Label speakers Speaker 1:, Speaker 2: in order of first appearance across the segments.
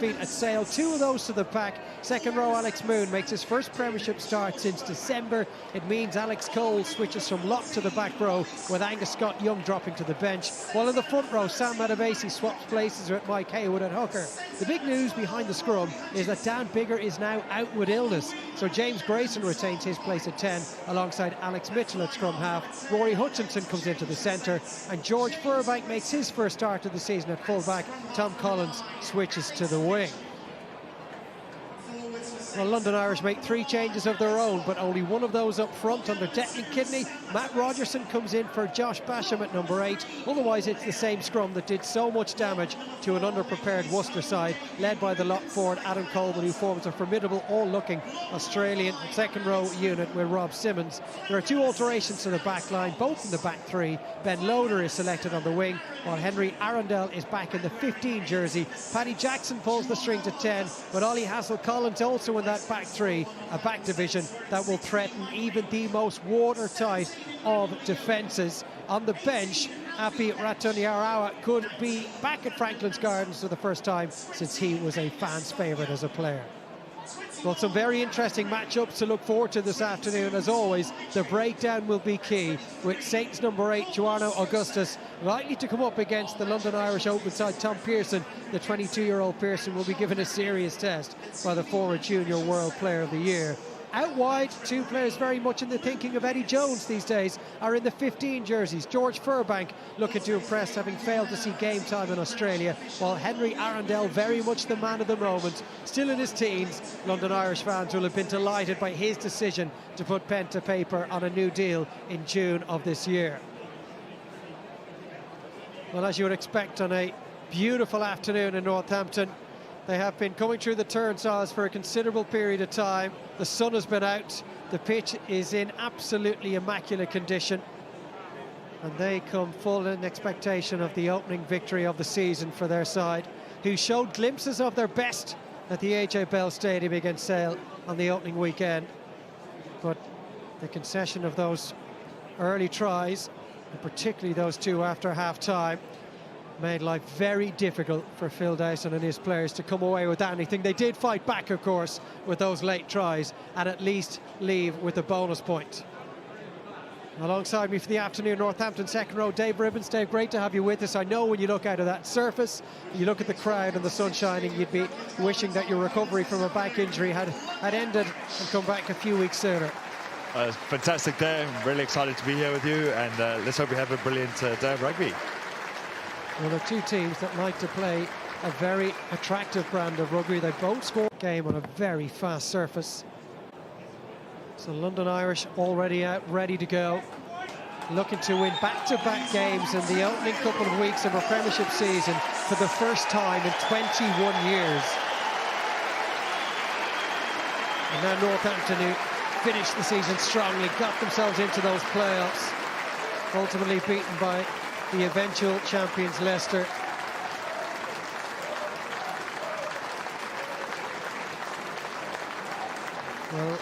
Speaker 1: defeat at Sale, 2 of those to the pack. Second row, Alex Moon makes his first Premiership start since December. It means Alex Cole switches from lock to the back row, with Angus Scott-Young dropping to the bench. While in the front row, Sam Matavesi swaps places with Mike Haywood at hooker. The big news behind the scrum is that Dan Biggar is now out with illness, so James Grayson retains his place at 10 alongside Alex Mitchell at scrum half. Rory Hutchinson comes into the centre, and George Furbank makes his first start of the season at full-back. Tom Collins switches to the wing. Well, London Irish make 3 changes of their own, but only one of those up front under Declan Kidney. Matt Rogerson comes in for Josh Basham at number 8. Otherwise, it's the same scrum that did so much damage to an underprepared Worcester side, led by the lock forward Adam Coleman, who forms a formidable, all-looking Australian second row unit with Rob Simmons. There are 2 alterations to the back line, both in the back 3. Ben Loader is selected on the wing, while Henry Arundel is back in the 15 jersey. Paddy Jackson pulls the strings at 10, but Ollie Hassel-Collins also in that back 3, a back division that will threaten even the most watertight of defences. On the bench, Api Ratuniarawa could be back at Franklin's Gardens for the first time since he was a fan's favourite as a player. Well, some very interesting matchups to look forward to this afternoon. As always, the breakdown will be key, with Saints number 8, Joanna Augustus, likely to come up against the London Irish open side Tom Pearson. The 22-year-old Pearson will be given a serious test by the former Junior World Player of the Year. Out wide, 2 players very much in the thinking of Eddie Jones these days are in the 15 jerseys. George Furbank looking to impress, having failed to see game time in Australia, while Henry Arundel very much the man of the moment. Still in his teens, London Irish fans will have been delighted by his decision to put pen to paper on a new deal in June of this year. Well, as you would expect on a beautiful afternoon in Northampton, they have been coming through the turnstiles for a considerable period of time. The sun has been out. The pitch is in absolutely immaculate condition. And they come full in expectation of the opening victory of the season for their side, who showed glimpses of their best at the AJ Bell Stadium against Sale on the opening weekend. But the concession of those early tries, and particularly those 2 after half-time, made life very difficult for Phil Dowson and his players to come away with anything. They did fight back, of course, with those late tries, and at least leave with a bonus point. Alongside me for the afternoon, Northampton second row, Dave Ribbons. Dave, great to have you with us. I know when you look out of that surface, you look at the crowd and the sun shining, you'd be wishing that your recovery from a back injury had ended and come back a few weeks sooner.
Speaker 2: It's a fantastic day. I'm really excited to be here with you, and let's hope we have a brilliant day of rugby.
Speaker 1: Well, they're 2 teams that like to play a very attractive brand of rugby. They both score a game on a very fast surface. So London Irish already out, ready to go, looking to win back-to-back games in the opening couple of weeks of our Premiership season for the first time in 21 years. And now Northampton, who finished the season strongly, got themselves into those playoffs, ultimately beaten by the eventual champions Leicester. Well,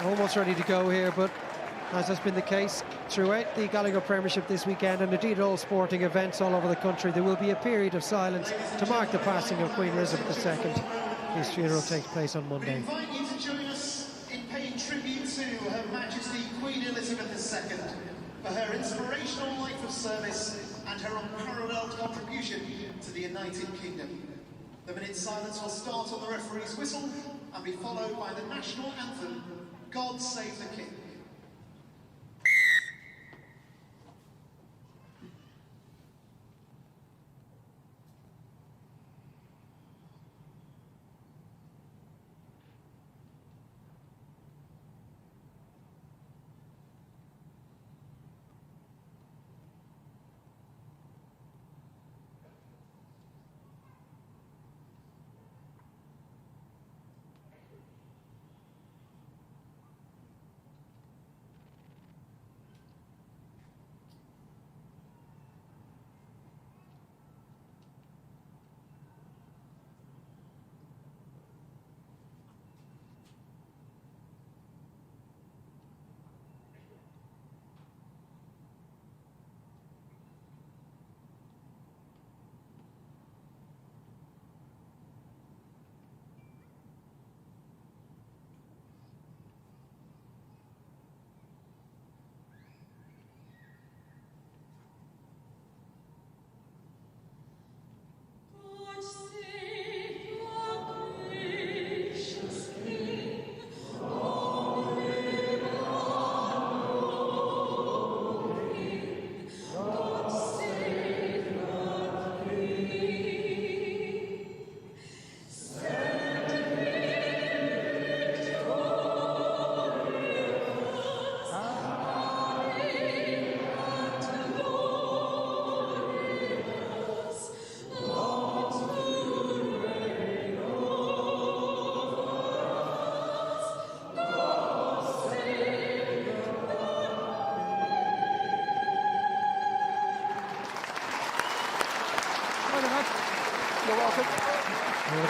Speaker 1: almost ready to go here, but as has been the case throughout the Gallagher Premiership this weekend, and indeed all sporting events all over the country, there will be a period of silence to mark the passing of Queen Elizabeth II. His funeral takes place on Monday.
Speaker 3: We invite you to join us in paying tribute to Her Majesty Queen Elizabeth II for her inspirational life of service and her unparalleled contribution to the United Kingdom. The minute's silence will start on the referee's whistle and be followed by the national anthem, God Save the King.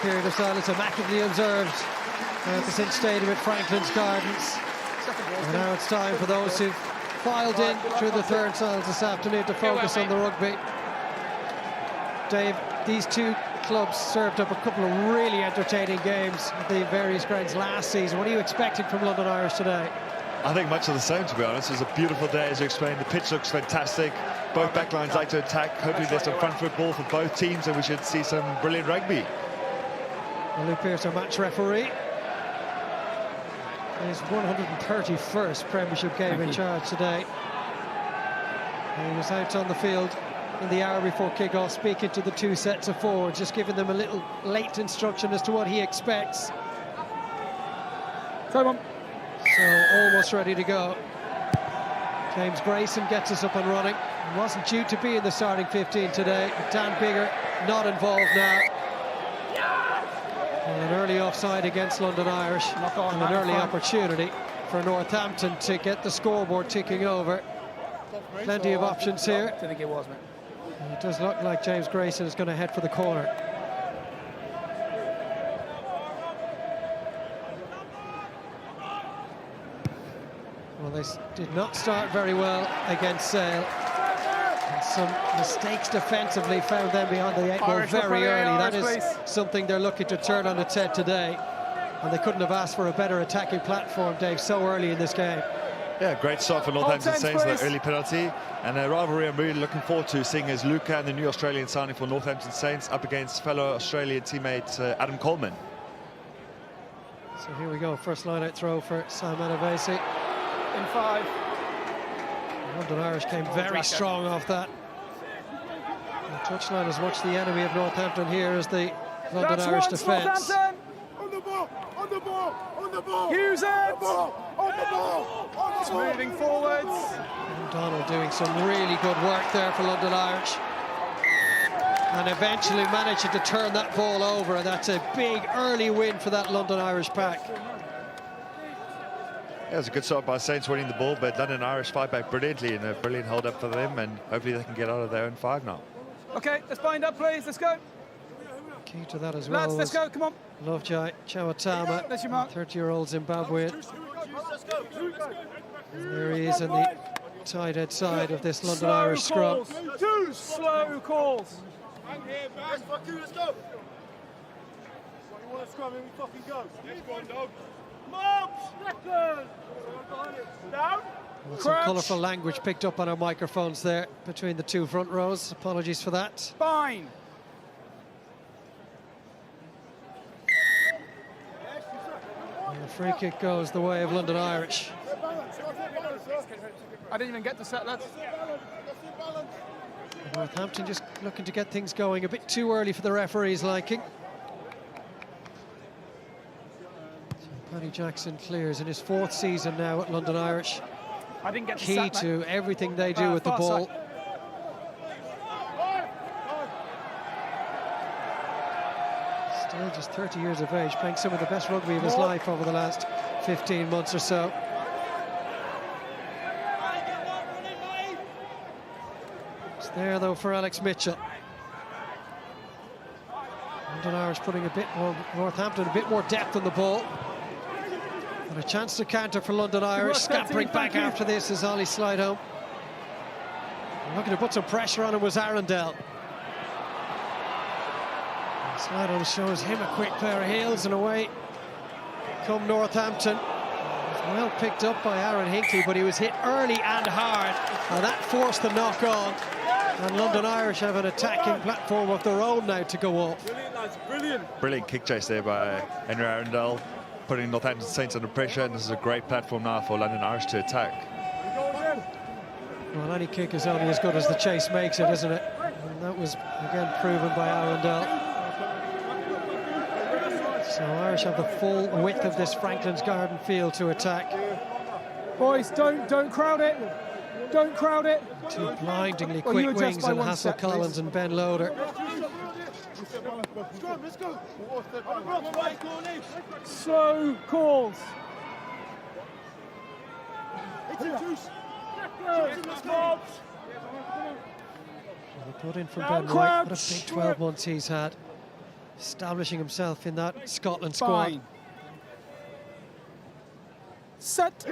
Speaker 1: period of silence immaculately observed at the St Stadium at Franklin's Gardens. And now it's time for those who've filed in through the turnstiles this afternoon to focus on the rugby. Dave, these two clubs served up a couple of really entertaining games at the various grounds last season. What are you expecting from London Irish today?
Speaker 2: I think much of the same, to be honest. It was a beautiful day, as you explained. The pitch looks fantastic. Both backlines like to attack. Hopefully there's some front football for both teams, and we should see some brilliant rugby.
Speaker 1: Well, Luke Pearce, our match referee. His 131st Premiership game in charge today. He was out on the field in the hour before kick-off, speaking to the two sets of forwards, just giving them a little late instruction as to what he expects.
Speaker 4: Come on.
Speaker 1: So almost ready to go. James Grayson gets us up and running. He wasn't due to be in the starting 15 today. Dan Bigger not involved now. And an early offside against London Irish, and an early opportunity for Northampton to get the scoreboard ticking over. Plenty of options here.
Speaker 4: I think it was, mate.
Speaker 1: And it does look like James Grayson is going to head for the corner. Well, they did not start very well against Sale. And some mistakes defensively found them behind the 8 ball very early. That is something they're looking to turn on its head today. And they couldn't have asked for a better attacking platform, Dave, so early in this game.
Speaker 2: Yeah, great start for Northampton Saints, that early penalty. And a rivalry I'm really looking forward to, seeing as Luca and the new Australian signing for Northampton Saints up against fellow Australian teammate Adam Coleman.
Speaker 1: So here we go, first line out throw for Sam Anavesi.
Speaker 4: In 5.
Speaker 1: London Irish came very strong off that. The touchline is much the enemy of Northampton here as the London Irish defence.
Speaker 4: On the ball, on the ball, on the ball. Use it! On the ball, on the ball, on the ball. Moving forwards.
Speaker 1: Donald doing some really good work there for London Irish. And eventually managing to turn that ball over, and that's a big early win for that London Irish pack.
Speaker 2: Yeah, it was a good start by Saints winning the ball, but London Irish fight back brilliantly, and a brilliant hold up for them, and hopefully they can get out of their own 5 now.
Speaker 4: Okay, let's bind up, please. Let's go.
Speaker 1: Key to that as well.
Speaker 4: Lads, let's go. Come on.
Speaker 1: Lovejoy Chawatama, 30-year-old Zimbabwean. And there he is on the tight head side of this London Irish scrum.
Speaker 4: Two slow calls.
Speaker 5: Let's go. You want to scrum and we fucking go. Next one, dog. Down.
Speaker 1: Well, some colourful language picked up on our microphones there between the two front rows. Apologies for that.
Speaker 4: Fine.
Speaker 1: And the free kick goes the way of London Irish.
Speaker 4: I didn't even get the set, lads.
Speaker 1: Northampton just looking to get things going a bit too early for the referee's liking. Paddy Jackson clears in his 4th season now at London Irish.
Speaker 4: I didn't get the
Speaker 1: Key
Speaker 4: set,
Speaker 1: to everything they do with the ball. Still just 30 years of age, playing some of the best rugby of his life over the last 15 months or so. It's there though for Alex Mitchell. London Irish putting a bit more, Northampton a bit more depth on the ball. And a chance to counter for London Irish. Scampering back after this is Ollie Slideholm. Looking to put some pressure on him was Arundel. Slideholm shows him a quick pair of heels, and away come Northampton. Well picked up by Aaron Hinckley, but he was hit early and hard, and that forced the knock on. And London Irish have an attacking platform of their own now to go off.
Speaker 5: Brilliant, lads, brilliant.
Speaker 2: Brilliant kick chase there by Henry Arundel, putting Northampton Saints under pressure, and this is a great platform now for London Irish to attack.
Speaker 1: Well, any kick is only as good as the chase makes it, isn't it? And that was again proven by Arundel. So Irish have the full width of this Franklin's Garden field to attack.
Speaker 4: Boys, don't crowd it. Don't crowd it.
Speaker 1: Two blindingly quick wings and Hassel Collins and Ben Loader.
Speaker 5: Let's go.
Speaker 4: Slow calls.
Speaker 1: They put in for Ben White. What a big 12 months he's had. establishing himself in that Scotland squad.
Speaker 4: Fine. Set.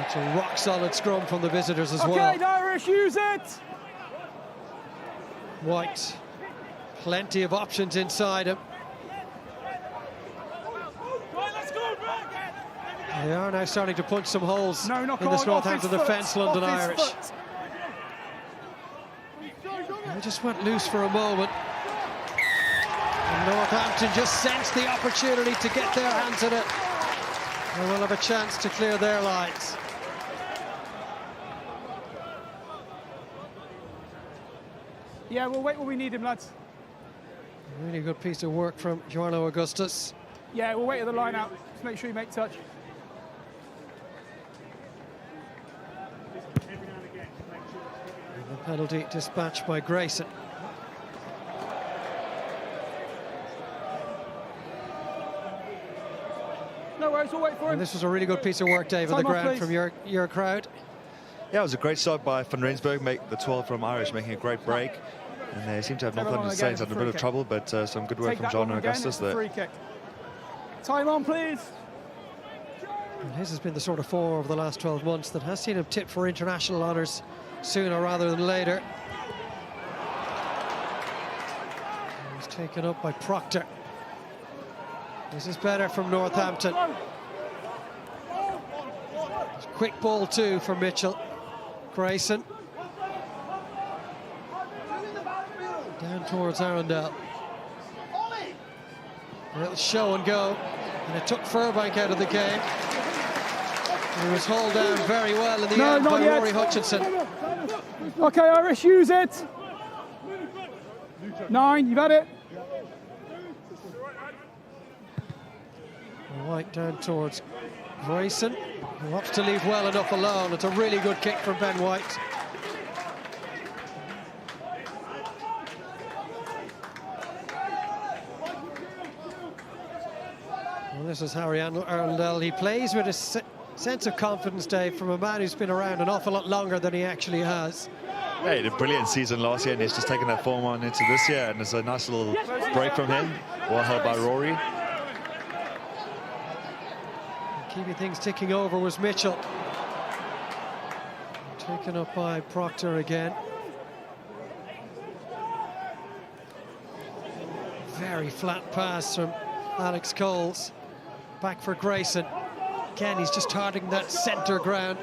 Speaker 1: It's a rock-solid scrum from the visitors as well.
Speaker 4: Okay, the Irish, use it!
Speaker 1: White, plenty of options inside him. They are now starting to punch some holes in this Northampton defence, London Irish. They just went loose for a moment. And Northampton just sensed the opportunity to get their hands on it. They will have a chance to clear their lines.
Speaker 4: Yeah, we'll wait when we need him, lads.
Speaker 1: A really good piece of work from Giorno Augustus.
Speaker 4: Yeah, we'll wait at the line out. Just make sure you make touch.
Speaker 1: And the penalty dispatched by Grayson.
Speaker 4: No worries, we'll wait for him.
Speaker 1: And this was a really good piece of work, Dave, on the ground from your crowd.
Speaker 2: Yeah, it was a great start by Van Rensburg, make the 12 from Irish, making a great break. And they seem to have Northampton Saints under a bit of trouble, but some good work from John Augustus there.
Speaker 4: Free kick. Time on, please.
Speaker 1: And his has been the sort of form over the last 12 months that has seen him tip for international honours sooner rather than later. He's taken up by Proctor. This is better from Northampton. Quick ball too for Mitchell. Grayson. Down towards Arundel. A little show and go. And it took Furbank out of the game. He was hauled down very well in the end by Rory Hutchinson.
Speaker 4: Okay, Irish, use it. 9, you've had it.
Speaker 1: White down towards Grayson, who opts to leave well enough alone. It's a really good kick from Ben White. Well, this is Harry Arundel. He plays with a sense of confidence, Dave, from a man who's been around an awful lot longer than he actually has.
Speaker 2: Yeah, he had a brilliant season last year, and he's just taken that form on into this year, and it's a nice little break from him, well held by Rory.
Speaker 1: Keeping things ticking over was Mitchell. Taken up by Proctor again. Very flat pass from Alex Coles. Back for Grayson. Again, he's just targeting that centre ground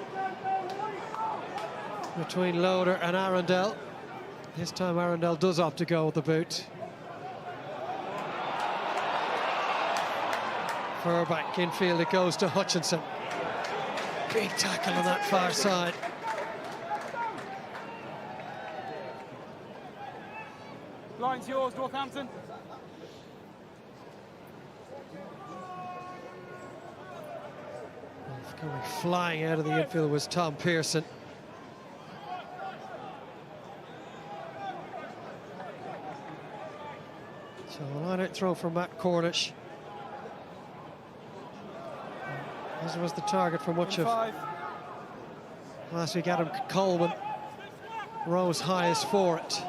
Speaker 1: between Loader and Arundel. This time Arundel does opt to go with the boot. Furbank infield, it goes to Hutchinson. Big tackle on that far side.
Speaker 4: Line's yours, Northampton.
Speaker 1: Coming flying out of the infield was Tom Pearson. So a line-out throw from Matt Cornish. This was the target for much of last week. Adam Coleman rose highest for it.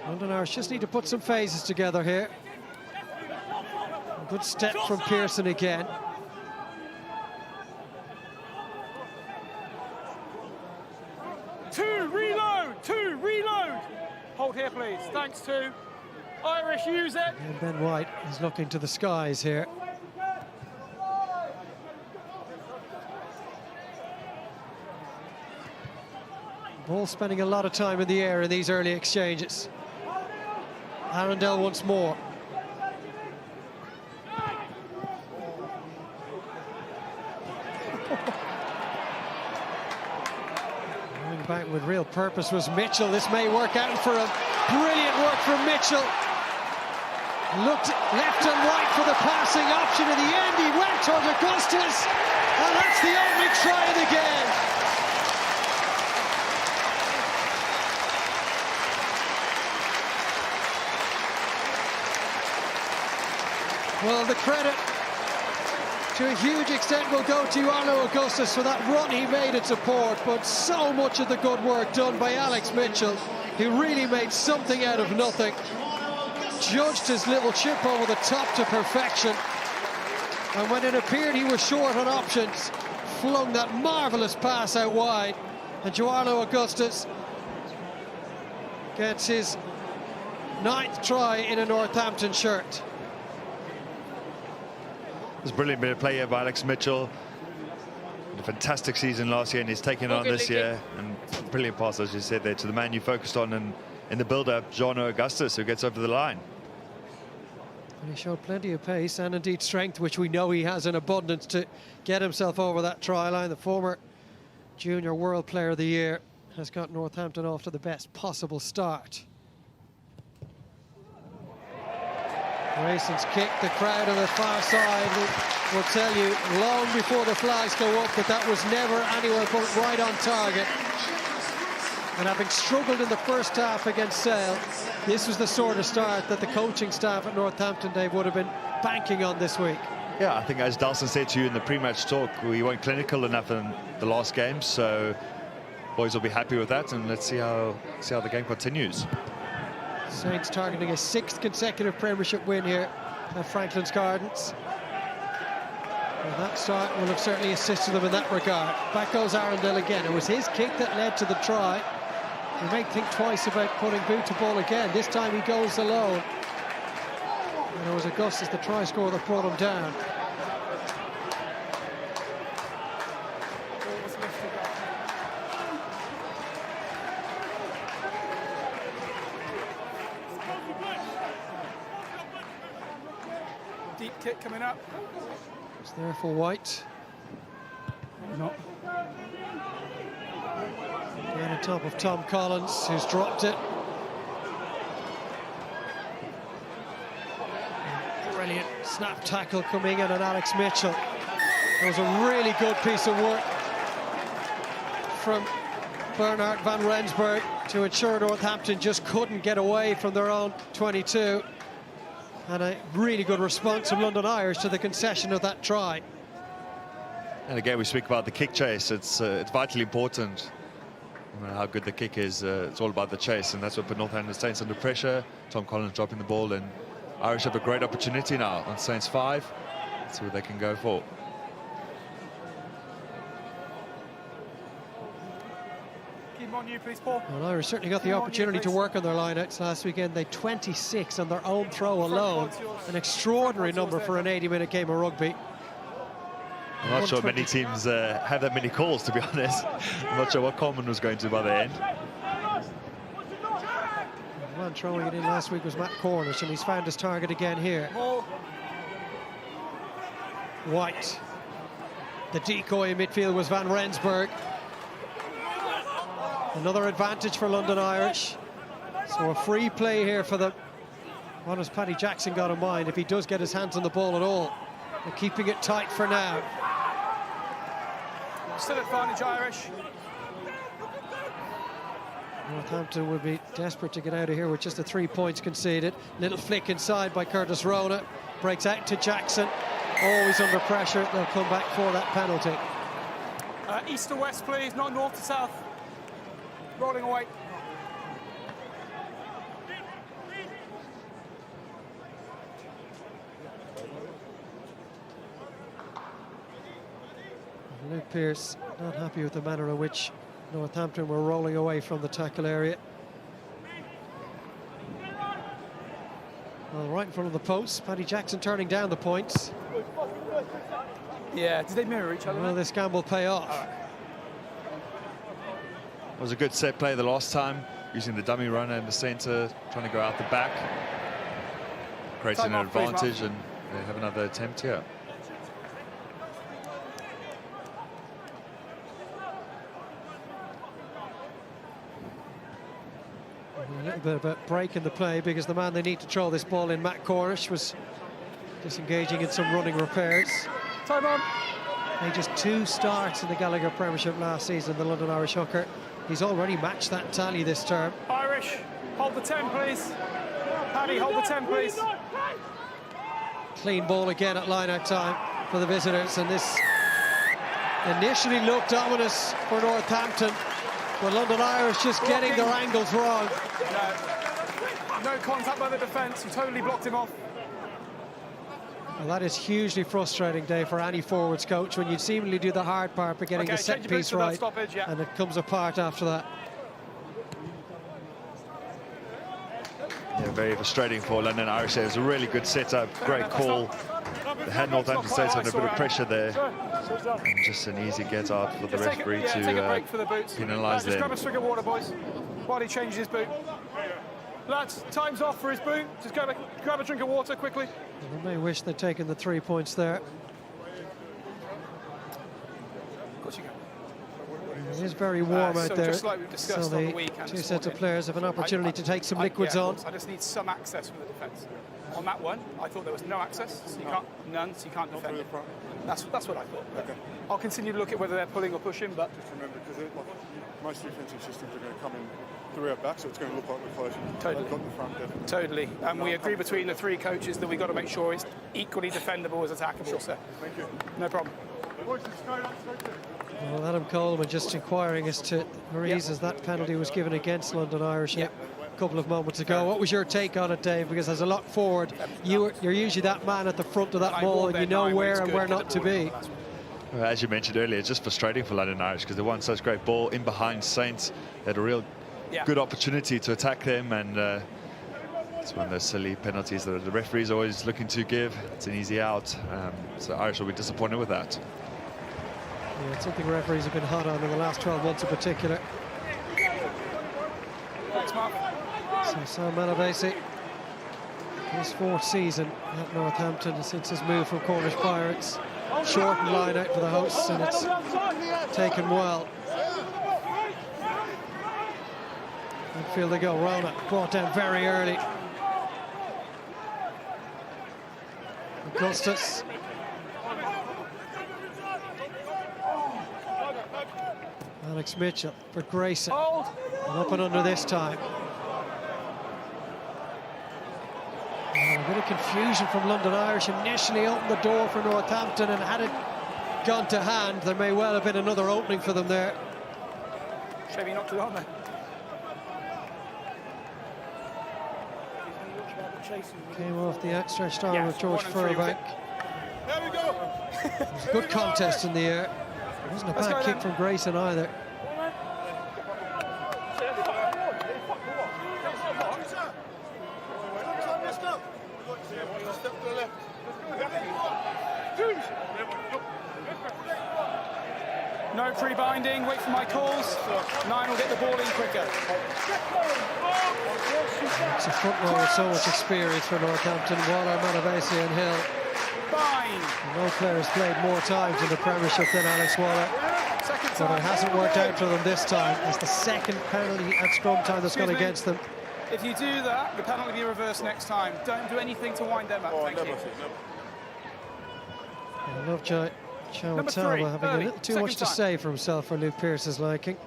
Speaker 1: London Irish just need to put some phases together here. A good step from Pearson again.
Speaker 4: Two, reload. Hold here, please. Thanks, 2. Irish, use it.
Speaker 1: And Ben White is looking to the skies here. Ball spending a lot of time in the air in these early exchanges. Arundel once more. Going back with real purpose was Mitchell. This may work out for him. Brilliant work from Mitchell. Looked left and right for the passing option. In the end, he went towards Augustus. And that's the opening try of the game. Well, the credit To a huge extent will go to Arlo Augustus for that run he made at support, but so much of the good work done by Alex Mitchell, who really made something out of nothing. Judged his little chip over the top to perfection, and when it appeared he was short on options, flung that marvellous pass out wide, and Joarlo Augustus gets his 9th try in a Northampton shirt.
Speaker 2: It was a brilliant bit of play here by Alex Mitchell. A fantastic season last year, and he's taking it on this year. And brilliant pass, as you said there, to the man you focused on in the build-up, Joarlo Augustus, who gets over the line.
Speaker 1: And he showed plenty of pace and indeed strength, which we know he has in abundance, to get himself over that try line. The former Junior World Player of the Year has got Northampton off to the best possible start. Grayson's kick, the crowd on the far side will tell you long before the flags go up that that was never anywhere but right on target. And having struggled in the first half against Sale, this was the sort of start that the coaching staff at Northampton, Dave, would have been banking on this week.
Speaker 2: Yeah, I think as Dalston said to you in the pre-match talk, we weren't clinical enough in the last game, so boys will be happy with that, and let's see how the game continues.
Speaker 1: Saints targeting a 6th consecutive Premiership win here at Franklin's Gardens. Well, that start will have certainly assisted them in that regard. Back goes Arundel again. It was his kick that led to the try. He may think twice about putting boot to ball again. This time he goes alone. And it was Augustus, the try scorer, that brought him down.
Speaker 4: Deep kick coming up.
Speaker 1: It's there for White.
Speaker 4: Not.
Speaker 1: Again on top of Tom Collins, who's dropped it. Brilliant snap tackle coming in on Alex Mitchell. It was a really good piece of work from Bernard van Rensburg to ensure Northampton just couldn't get away from their own 22. And a really good response from London Irish to the concession of that try.
Speaker 2: And again, we speak about the kick chase. It's vitally important. No matter how good the kick is, it's all about the chase, and that's what put Northampton Saints under pressure. Tom Collins dropping the ball, and Irish have a great opportunity now on Saints 5. Let's see what they can go for.
Speaker 4: Keep on you, please, Paul.
Speaker 1: Well, Irish certainly got the opportunity to work on their lineouts last weekend. They 26 on their own throw alone. An extraordinary number for an 80-minute game of rugby.
Speaker 2: I'm not sure many teams have that many calls, to be honest. I'm not sure what Coleman was going to by the end.
Speaker 1: The man throwing it in last week was Matt Cornish, and he's found his target again here. White. The decoy in midfield was Van Rensburg. Another advantage for London Irish. So a free play here for them. What has Paddy Jackson got in mind if he does get his hands on the ball at all? They're keeping it tight for now.
Speaker 4: Still advantage Irish.
Speaker 1: Northampton would be desperate to get out of here with just the 3 points conceded. Little flick inside by Curtis Rona. Breaks out to Jackson. Always under pressure. They'll come back for that penalty.
Speaker 4: East to west, please, not north to south. Rolling away.
Speaker 1: Luke Pearce not happy with the manner in which Northampton were rolling away from the tackle area. Well, right in front of the post, Paddy Jackson turning down the points.
Speaker 4: Yeah, did they mirror each other?
Speaker 1: Will this gamble pay off?
Speaker 2: It was a good set play the last time, using the dummy runner in the centre, trying to go out the back. Creating an advantage, and they have another attempt here.
Speaker 1: A little bit of a break in the play because the man they need to throw this ball in, Matt Cornish, was disengaging in some running repairs.
Speaker 4: Time on.
Speaker 1: Made just 2 starts in the Gallagher Premiership last season, the London Irish hooker. He's already matched that tally this term.
Speaker 4: Irish, hold the 10, please. Paddy, hold the 10, please.
Speaker 1: Clean ball again at line-out time. for the visitors, and this initially looked ominous for Northampton, but London Irish just getting their angles wrong.
Speaker 4: No contact by the defence, he totally blocked him off.
Speaker 1: Well, that is hugely frustrating, Dave, for any forwards coach when you seemingly do the hard part by getting the set piece right, and it comes apart after that.
Speaker 2: Yeah, very frustrating for London Irish. It was a really good setup, great call. They had Northampton Saints under a bit of pressure there, and just an easy get out for the referee to penalise them.
Speaker 4: Just grab a swig of water, boys, while he changes his boot. Lads, time's off for his boot. Just grab a drink of water quickly.
Speaker 1: They may wish they'd taken the 3 points there.
Speaker 4: Of course you can.
Speaker 1: It is very warm out there,
Speaker 4: just like we've discussed
Speaker 1: so
Speaker 4: on
Speaker 1: the
Speaker 4: the weekend
Speaker 1: two
Speaker 4: this
Speaker 1: sets of
Speaker 4: morning,
Speaker 1: players have an opportunity to take some liquids on.
Speaker 4: I just need some access from the defence. On that one, I thought there was no access, so you can't, none, so you can't defend it. That's what I thought. Okay. I'll continue to look at whether they're pulling or pushing, but
Speaker 5: Just remember, because most defensive systems are going to come in through our back, so it's going to look like we're closing.
Speaker 4: Totally.
Speaker 5: They've got the front, definitely.
Speaker 4: totally. And we agree between the three coaches that we've got to make sure it's equally defendable as attackable. Sure. So,
Speaker 5: Thank you.
Speaker 4: no problem.
Speaker 1: Well, Adam Coleman just inquiring as to the reasons that penalty was given against London Irish a couple of moments ago. What was your take on it, Dave? Because as a lock forward, you're usually that man at the front of that ball, and you know where and where not to be.
Speaker 2: Well, as you mentioned earlier, it's just frustrating for London Irish because they won such great ball in behind Saints. They had a real good opportunity to attack them, and it's one of those silly penalties that the referee's always looking to give. It's an easy out, so Irish will be disappointed with that.
Speaker 1: Yeah, it's something referees have been hot on in the last 12 months in particular.
Speaker 4: Thanks, Mark.
Speaker 1: So Sam Manavesi, his fourth season at Northampton since his move from Cornish Pirates. Shortened line out for the hosts, and it's taken well. Midfield they go. Rona brought down very early. Augustus. Alex Mitchell for Grayson. And up and under this time. A bit of confusion from London Irish. Initially opened the door for Northampton, and had it gone to hand, there may well have been another opening for them there.
Speaker 4: Shame he knocked it on there.
Speaker 1: Came off the outstretched arm of George Furbank.
Speaker 5: There we go.
Speaker 1: It was a good contest in the air. It wasn't a bad kick from Grayson either.
Speaker 4: No pre-binding, wait for my calls. 9 will get the ball in quicker.
Speaker 1: It's a front row with so much experience for Northampton. Waller, Manavesi and Hill.
Speaker 4: Fine.
Speaker 1: No players played more times in the Premiership than Alex Waller. But it hasn't worked out for them this time. It's the second penalty at scrum time that's gone against them.
Speaker 4: If you do that, the penalty will be reversed next time. Don't do anything to wind them up, thank you.
Speaker 1: Lovejoy Chowatama having a little too much to say for himself for Luke Pearce's liking.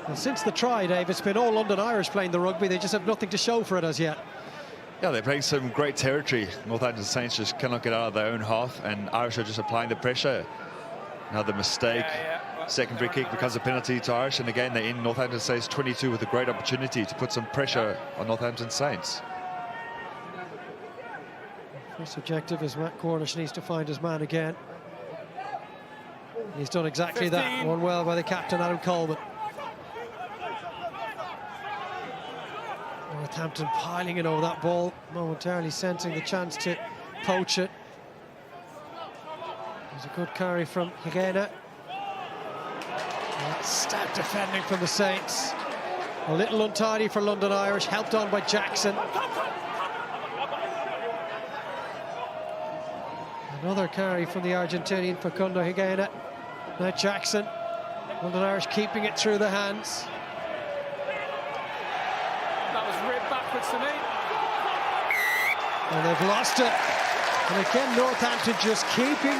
Speaker 1: Well, since the try, Dave, it's been all London Irish playing the rugby. They just have nothing to show for it as yet.
Speaker 2: Yeah, they're playing some great territory. Northampton Saints just cannot get out of their own half, and Irish are just applying the pressure. Another mistake. Second free kick becomes a penalty to Irish, and again they're in Northampton Saints 22 with a great opportunity to put some pressure on Northampton Saints.
Speaker 1: First objective is Matt Cornish needs to find his man again. He's done exactly 15. That. Won well by the captain, Adam Coleman. Northampton piling in over that ball, momentarily sensing the chance to poach it. There's a good carry from Higuena. Stout defending from the Saints. A little untidy for London Irish, helped on by Jackson. Another carry from the Argentinian Facundo Higuena. Now Jackson. London Irish keeping it through the hands.
Speaker 4: That was ripped backwards to me.
Speaker 1: And they've lost it. And again, Northampton just keeping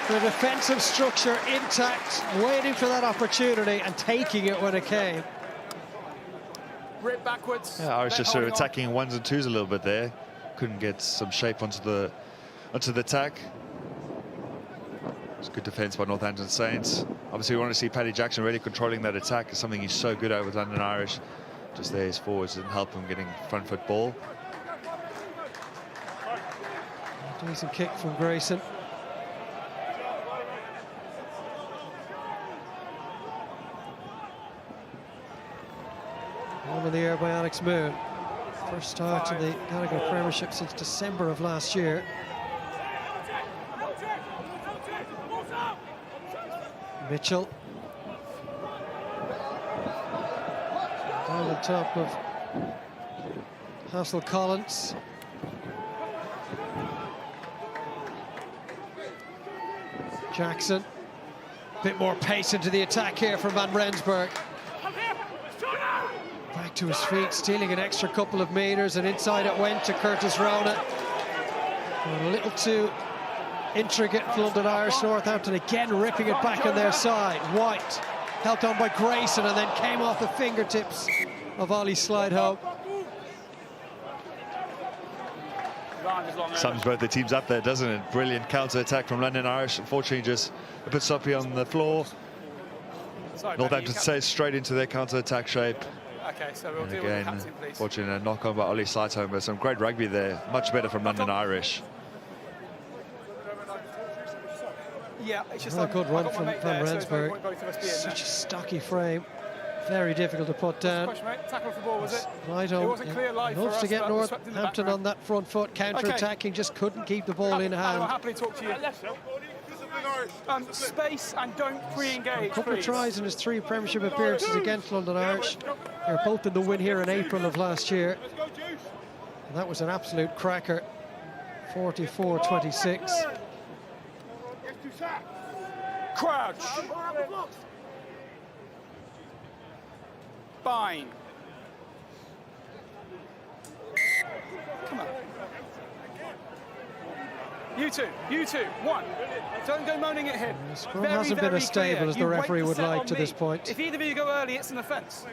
Speaker 1: the defensive structure intact, waiting for that opportunity and taking it when it came.
Speaker 4: rip backwards.
Speaker 2: Yeah, Irish just sort of
Speaker 4: holding on.
Speaker 2: attacking ones and twos a little bit there. Couldn't get some shape onto the attack. It's good defence by Northampton Saints. Obviously, we want to see Paddy Jackson really controlling that attack. It's something he's so good at with London Irish. Just there, his forwards didn't help him getting front foot ball.
Speaker 1: Decent kick from Grayson. One in the air by Alex Moon. First start in the Gallagher Premiership since December of last year. Mitchell. Down the top of Hassel Collins. Jackson. Bit more pace into the attack here from Van Rensburg. Back to his feet, stealing an extra couple of metres, and inside it went to Curtis Rona. A little too intricate for London Irish. Northampton again ripping it back on their side. White helped on by Grayson and then came off the fingertips of Ollie Slidehoe.
Speaker 2: Sums both the teams up there, doesn't it? Brilliant counter-attack from London Irish. Unfortunately, just a bit sloppy on the floor. Northampton stays straight into their counter-attack shape.
Speaker 4: Okay, so we'll deal with
Speaker 2: Again,
Speaker 4: the captain, please.
Speaker 2: fortunately, a knock-on by Ollie Slidehoe, but some great rugby there. Much better from London Irish.
Speaker 4: Yeah, it's just
Speaker 1: Oh,
Speaker 4: like,
Speaker 1: good run
Speaker 4: I've got
Speaker 1: from
Speaker 4: my mate
Speaker 1: Van
Speaker 4: there, so there's no
Speaker 1: Rensburg.
Speaker 4: point both of us being
Speaker 1: Such
Speaker 4: there.
Speaker 1: a stocky frame. Very difficult to put down.
Speaker 4: Push, mate. Tackle for ball, was it?
Speaker 1: Slidehoe
Speaker 4: It wasn't clear live for
Speaker 1: loves
Speaker 4: us,
Speaker 1: to get
Speaker 4: but we swept in the
Speaker 1: Northampton
Speaker 4: background.
Speaker 1: on that front foot, counter-attacking, just couldn't keep the ball in
Speaker 4: I'll
Speaker 1: hand.
Speaker 4: happily talk to you. Space and don't pre-engage,
Speaker 1: A couple of
Speaker 4: please.
Speaker 1: tries in his 3 Premiership appearances against London Irish. They're both in the win here in April of last year. And that was an absolute cracker. 44-26.
Speaker 4: Crouch. Fine. Come on. You two, one. Don't go moaning at him.
Speaker 1: The scrum hasn't been as stable as the referee would like to this point.
Speaker 4: If either of you go early, it's an offence.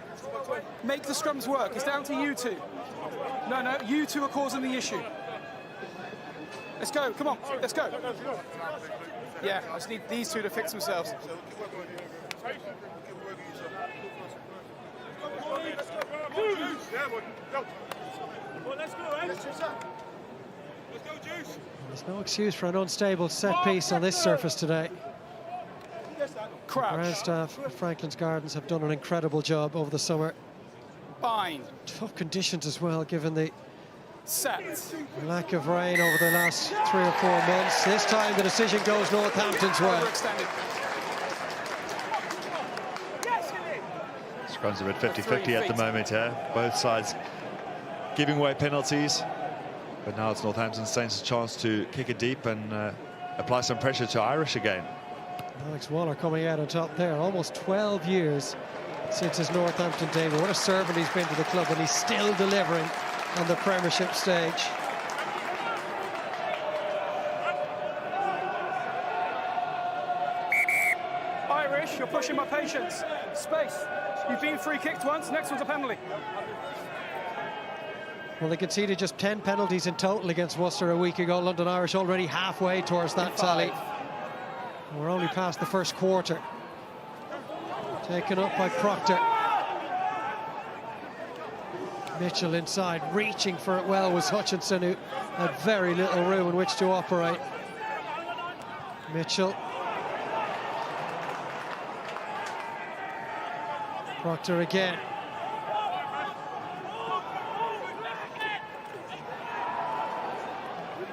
Speaker 4: Make the scrums work. It's down to you two. No, you two are causing the issue. Let's go, come on, let's go. Yeah, I just need these two to fix themselves.
Speaker 1: There's no excuse for an unstable set piece on this surface today.
Speaker 4: Crouch.
Speaker 1: Ground staff at Franklin's Gardens have done an incredible job over the summer.
Speaker 4: Fine.
Speaker 1: Tough conditions as well, given the
Speaker 4: Set.
Speaker 1: lack of rain over the last 3 or 4 months. This time the decision goes Northampton's way.
Speaker 4: Overextended.
Speaker 2: Scrum's a bit 50-50 at the moment here. Both sides giving away penalties. But now it's Northampton Saints' chance to kick it deep and apply some pressure to Irish again.
Speaker 1: Alex Waller coming out on top there. Almost 12 years since his Northampton debut. What a servant he's been to the club, and he's still delivering on the Premiership stage.
Speaker 4: Irish, you're pushing my patience. Space. You've been free kicked once, next one's a penalty.
Speaker 1: Well, they conceded just 10 penalties in total against Worcester a week ago. London Irish already halfway towards that tally. We're only past the first quarter. Taken up by Proctor. Mitchell inside, reaching for it well was Hutchinson, who had very little room in which to operate. Mitchell. Proctor again.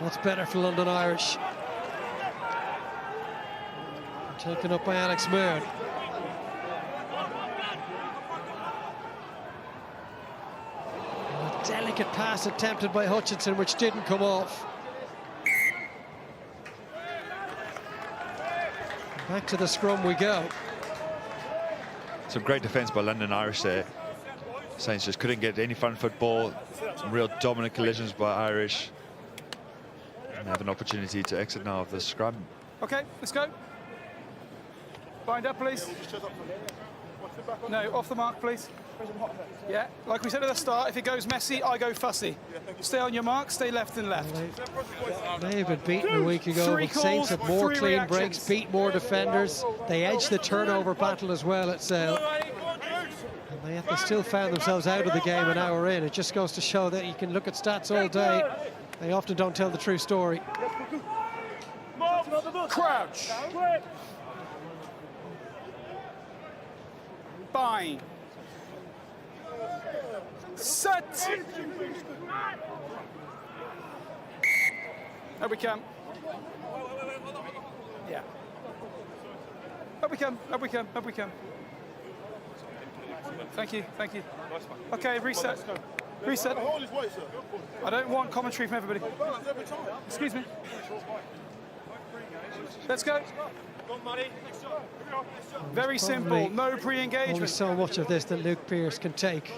Speaker 1: What's better for London Irish? Taken up by Alex Moon. A delicate pass attempted by Hutchinson, which didn't come off. Back to the scrum we go.
Speaker 2: Some great defence by London Irish there. Saints just couldn't get any front foot ball. Some real dominant collisions by Irish. And they have an opportunity to exit now of the scrum.
Speaker 4: Okay, let's go. Bind up, please. No, off the mark, please. Yeah, like we said at the start, if it goes messy, I go fussy. Stay on your mark, stay left and left.
Speaker 1: They've been beaten a week ago,
Speaker 4: Three
Speaker 1: but Saints
Speaker 4: calls,
Speaker 1: had more
Speaker 4: three
Speaker 1: clean
Speaker 4: reactions.
Speaker 1: breaks, beat more defenders. They edged the turnover battle as well at Sale. And they have still found themselves out of the game an hour in. It just goes to show that you can look at stats all day. They often don't tell the true story.
Speaker 4: Crouch. Bind. Set. Up we come. Yeah. Up we come, up we come, up we come. Thank you, thank you. Okay, reset. Reset. I don't want commentary from everybody. Excuse me. Let's go. Very simple, no pre-engagement.
Speaker 1: Only so much of this that Luke Pearce can take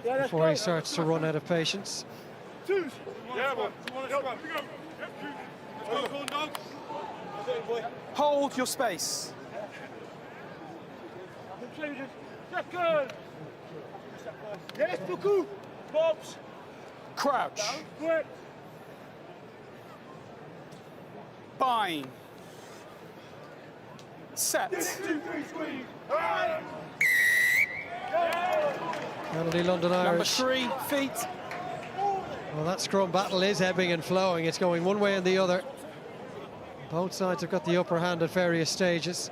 Speaker 1: before he starts to run out of patience.
Speaker 4: Hold your space. Crouch. Bind. Set.
Speaker 1: Penalty London
Speaker 4: Number
Speaker 1: Irish.
Speaker 4: 3, feet.
Speaker 1: Well, that scrum battle is ebbing and flowing. It's going one way and the other. Both sides have got the upper hand at various stages.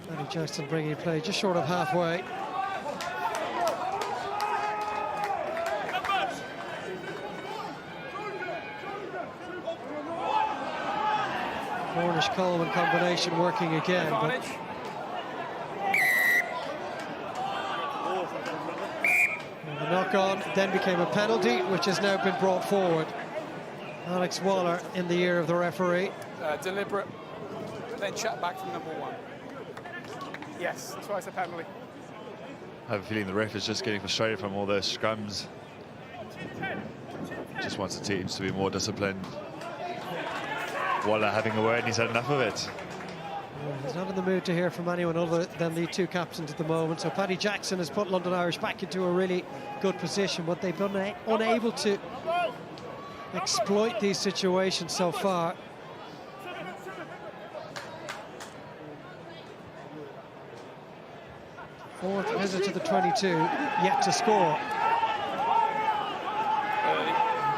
Speaker 1: Danny Jackson bringing play just short of halfway. Cornish-Coleman combination working again. But the knock-on then became a penalty, which has now been brought forward. Alex Waller in the ear of the referee.
Speaker 4: Deliberate, then chat back from number 1. Yes, that's why it's a penalty.
Speaker 2: I have a feeling the ref is just getting frustrated from all those scrums. Just wants the teams to be more disciplined. Waller having a word, he's had enough of it.
Speaker 1: He's not in the mood to hear from anyone other than the two captains at the moment. So Paddy Jackson has put London Irish back into a really good position, but they've been unable to exploit these situations so far. Fourth visit to the 22, yet to score.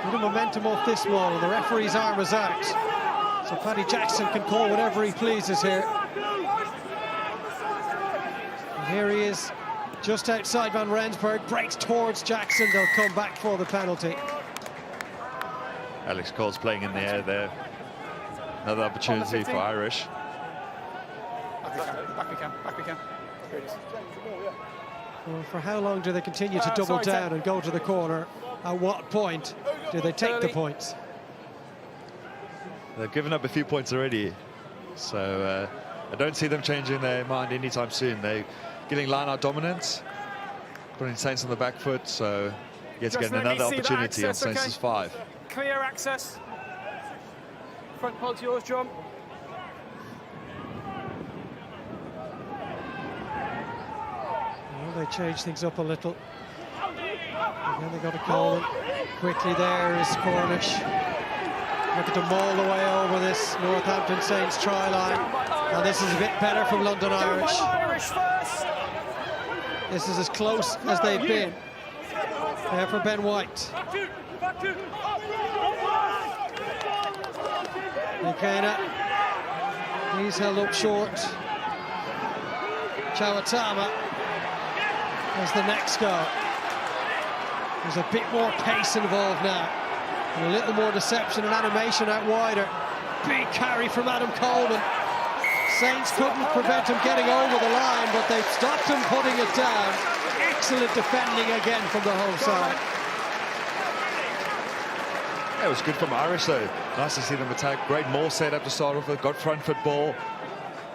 Speaker 1: Bit of momentum off this one, and the referee's arm is out. So Paddy Jackson can call whatever he pleases here. And here he is, just outside Van Rensburg, breaks towards Jackson. They'll come back for the penalty.
Speaker 2: Alex Cole's playing in the air there. Another opportunity for Irish.
Speaker 4: Back we can, back we can. Here it is.
Speaker 1: Well, for how long do they continue to double down and go to the corner? At what point do they take the points?
Speaker 2: They've given up a few points already, so I don't see them changing their mind anytime soon. They're getting line-out dominance, putting Saints on the back foot, so yet again another opportunity on Saints' 5.
Speaker 4: Clear access. Front pod's yours, John.
Speaker 1: Well, they change things up a little. Again, they got a call. Quickly there is Cornish. Look at them all the way over this Northampton Saints try line. And this is a bit better from London Irish. This is as close as they've been. There for Ben White. Nikena. He's held up short. Chawatama as the next goal. There's a bit more pace involved now. And a little more deception and animation out wider. Big carry from Adam Coleman. Saints couldn't prevent him getting over the line, but they've stopped him putting it down. Excellent defending again from the home side.
Speaker 2: Yeah, it was good from Irish though. Nice to see them attack. Great maul set up to start off with. Got front foot ball.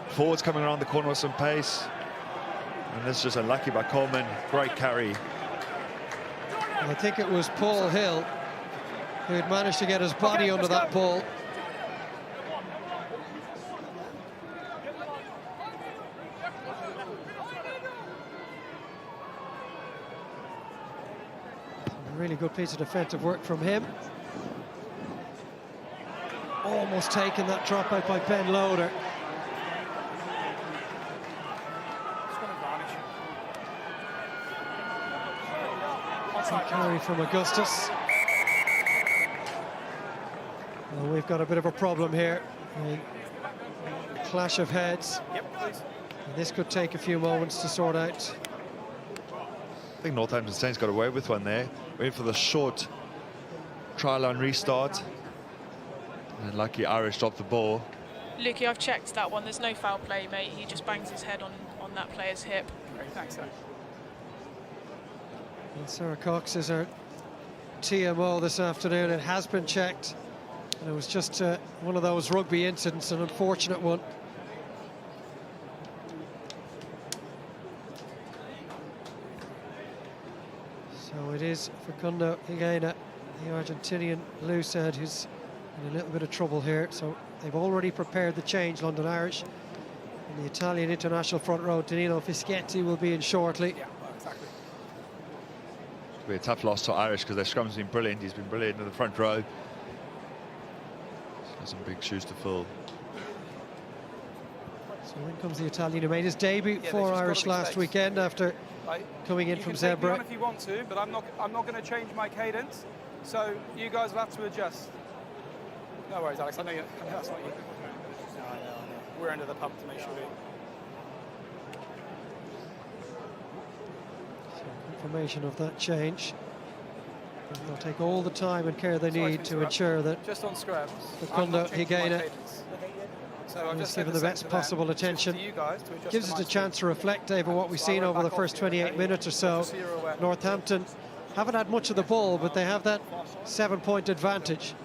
Speaker 2: Forwards coming around the corner with some pace. And this is just unlucky by Coleman. Great carry.
Speaker 1: And I think it was Paul Hill who had managed to get his body under that ball. A really good piece of defensive work from him. Almost taken that drop out by Ben Loader. Carry from Augustus. Well, we've got a bit of a problem here. A clash of heads. And this could take a few moments to sort out.
Speaker 2: I think Northampton Saints got away with one there. Went for the short try line restart. And lucky Irish dropped the ball.
Speaker 6: Lukey, I've checked that one. There's no foul play, mate. He just bangs his head on that player's hip.
Speaker 4: Great, thanks, sir.
Speaker 1: And Sarah Cox is our TMO this afternoon. It has been checked. And it was just one of those rugby incidents, an unfortunate one. So it is Facundo Higuena, the Argentinian loose head, who's in a little bit of trouble here. So they've already prepared the change, London Irish. And the Italian international front row, Danilo Fischetti, will be in shortly.
Speaker 4: Yeah, exactly.
Speaker 2: It'll be a tough loss to Irish because their scrum's been brilliant. He's been brilliant in the front row. He's got some big shoes to fill.
Speaker 1: So in comes the Italian who made his debut for Irish last weekend after coming in from Zebra.
Speaker 4: You can take me on if you want to, but I'm not going to change my cadence. So you guys will have to adjust. No worries, Alex. I know that's not you. No, I know. We're under the pump to make sure
Speaker 1: Confirmation of that change. And they'll take all the time and care they need to ensure that
Speaker 4: just on scrubs,
Speaker 1: Facundo Higuena
Speaker 4: so
Speaker 1: is given the best possible attention. Gives us a chance to reflect over what we've seen over the first 28 minutes or so. Northampton haven't had much of the ball, but they have that 7-point advantage.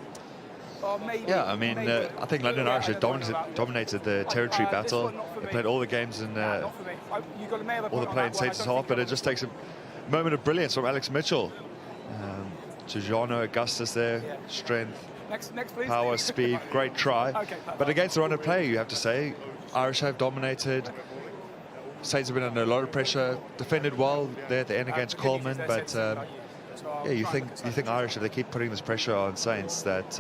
Speaker 2: Yeah, I mean, I think London Irish have dominated the territory battle. They played all the games in all the play in Saints' half, but it just takes a moment of brilliance from Alex Mitchell. Giugiano, Augustus there, strength,
Speaker 4: next,
Speaker 2: power, speed, great try. But against the run of play, you have to say, Irish have dominated. Saints have been under a lot of pressure, defended well there at the end against Coleman, but yeah, you think Irish, if they keep putting this pressure on Saints, that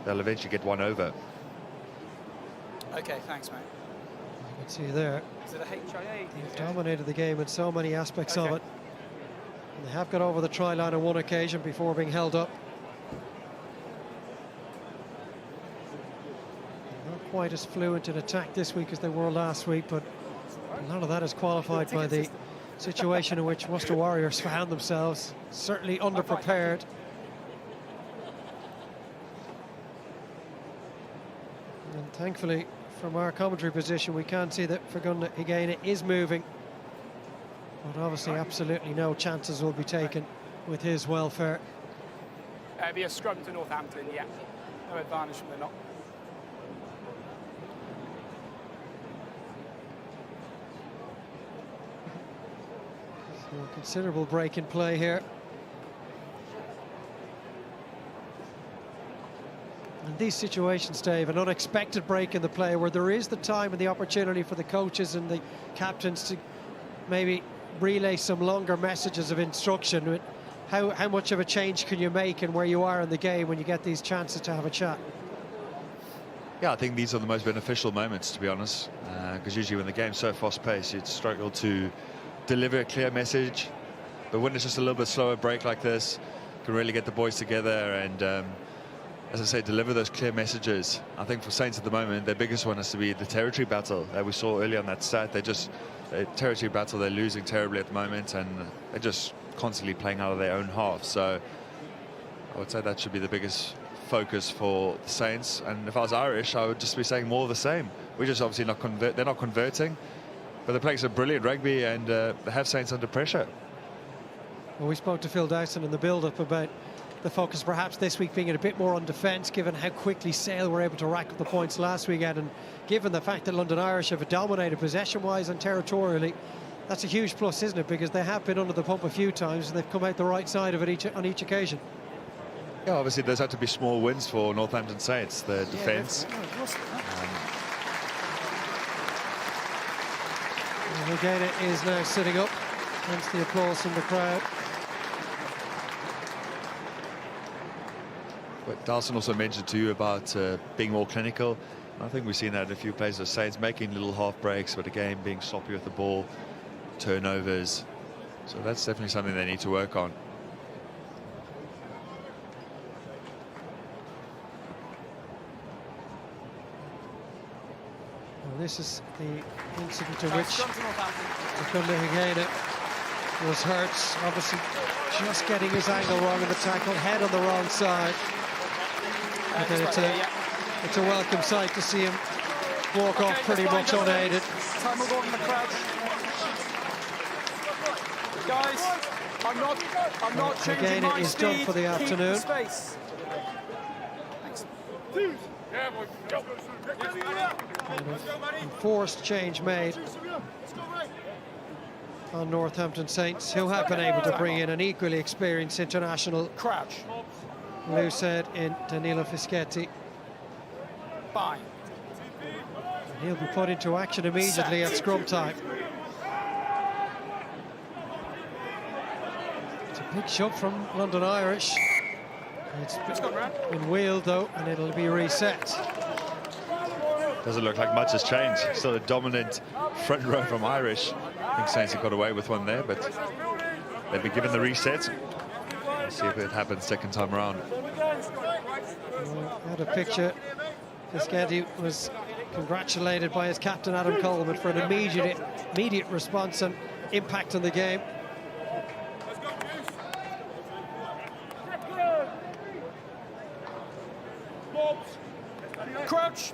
Speaker 2: they'll eventually get one over.
Speaker 4: Okay, thanks, mate.
Speaker 1: You can see there,
Speaker 4: Is it a HIA?
Speaker 1: they've dominated the game in so many aspects of it. And they have got over the try line on one occasion before being held up. Not quite as fluent in attack this week as they were last week, but a lot of that is qualified by the situation in which Worcester Warriors found themselves, certainly underprepared. And thankfully, from our commentary position, we can see that Facundo Higuena is moving. But obviously, absolutely no chances will be taken with his welfare.
Speaker 4: It'll be a scrum to Northampton, yeah. No advantage from the knock.
Speaker 1: So a considerable break in play here. In these situations, Dave, an unexpected break in the play where there is the time and the opportunity for the coaches and the captains to maybe relay some longer messages of instruction. How much of a change can you make and where you are in the game when you get these chances to have a chat?
Speaker 2: Yeah, I think these are the most beneficial moments, to be honest, because usually when the game's so fast-paced, you'd struggle to deliver a clear message. But when it's just a little bit slower break like this, you can really get the boys together and, as I say, deliver those clear messages. I think for Saints at the moment, their biggest one has to be the territory battle that we saw earlier on that stat. The territory battle, they're losing terribly at the moment, and they're just constantly playing out of their own half. So I would say that should be the biggest focus for the Saints. And if I was Irish, I would just be saying more of the same. We're just obviously not they're not converting, but they're playing some brilliant rugby, and they have Saints under pressure.
Speaker 1: Well, we spoke to Phil Dowson in the build-up about the focus perhaps this week being a bit more on defence, given how quickly Sale were able to rack up the points last weekend, and given the fact that London Irish have dominated possession-wise and territorially. that's a huge plus, isn't it? Because they have been under the pump a few times and they've come out the right side of it on each occasion.
Speaker 2: Yeah, obviously there's had to be small wins for Northampton Saints, the defence.
Speaker 1: Again, is now sitting up, hence the applause from the crowd.
Speaker 2: But Darson also mentioned to you about being more clinical. I think we've seen that in a few places of Saints, making little half breaks, but again being sloppy with the ball, turnovers. So that's definitely something they need to work on.
Speaker 1: Well, this is the incident in which Higuain was hurt. Obviously, just getting his angle wrong in the tackle, head on the wrong side. It's a welcome sight to see him walk off pretty much unaided.
Speaker 4: Time will go on the crowd. Guys, I'm not changing my
Speaker 1: is
Speaker 4: speed.
Speaker 1: done for the afternoon.
Speaker 4: Keep the space.
Speaker 1: Enforced change made on Northampton Saints, who have been able to bring in an equally experienced international.
Speaker 4: Crouch.
Speaker 1: Loose head in Danilo Fischetti.
Speaker 4: Bye.
Speaker 1: He'll be put into action immediately at scrum time. It's a big shot from London Irish. It's been wheeled though, and it'll be reset.
Speaker 2: Doesn't look like much has changed. Still a dominant front row from Irish. I think Saints have got away with one there, but they've been given the reset. Let's see if it happens second time around.
Speaker 1: I had a picture. Fischetti was congratulated by his captain Adam Coleman for an immediate response and impact on the game.
Speaker 4: Crouch.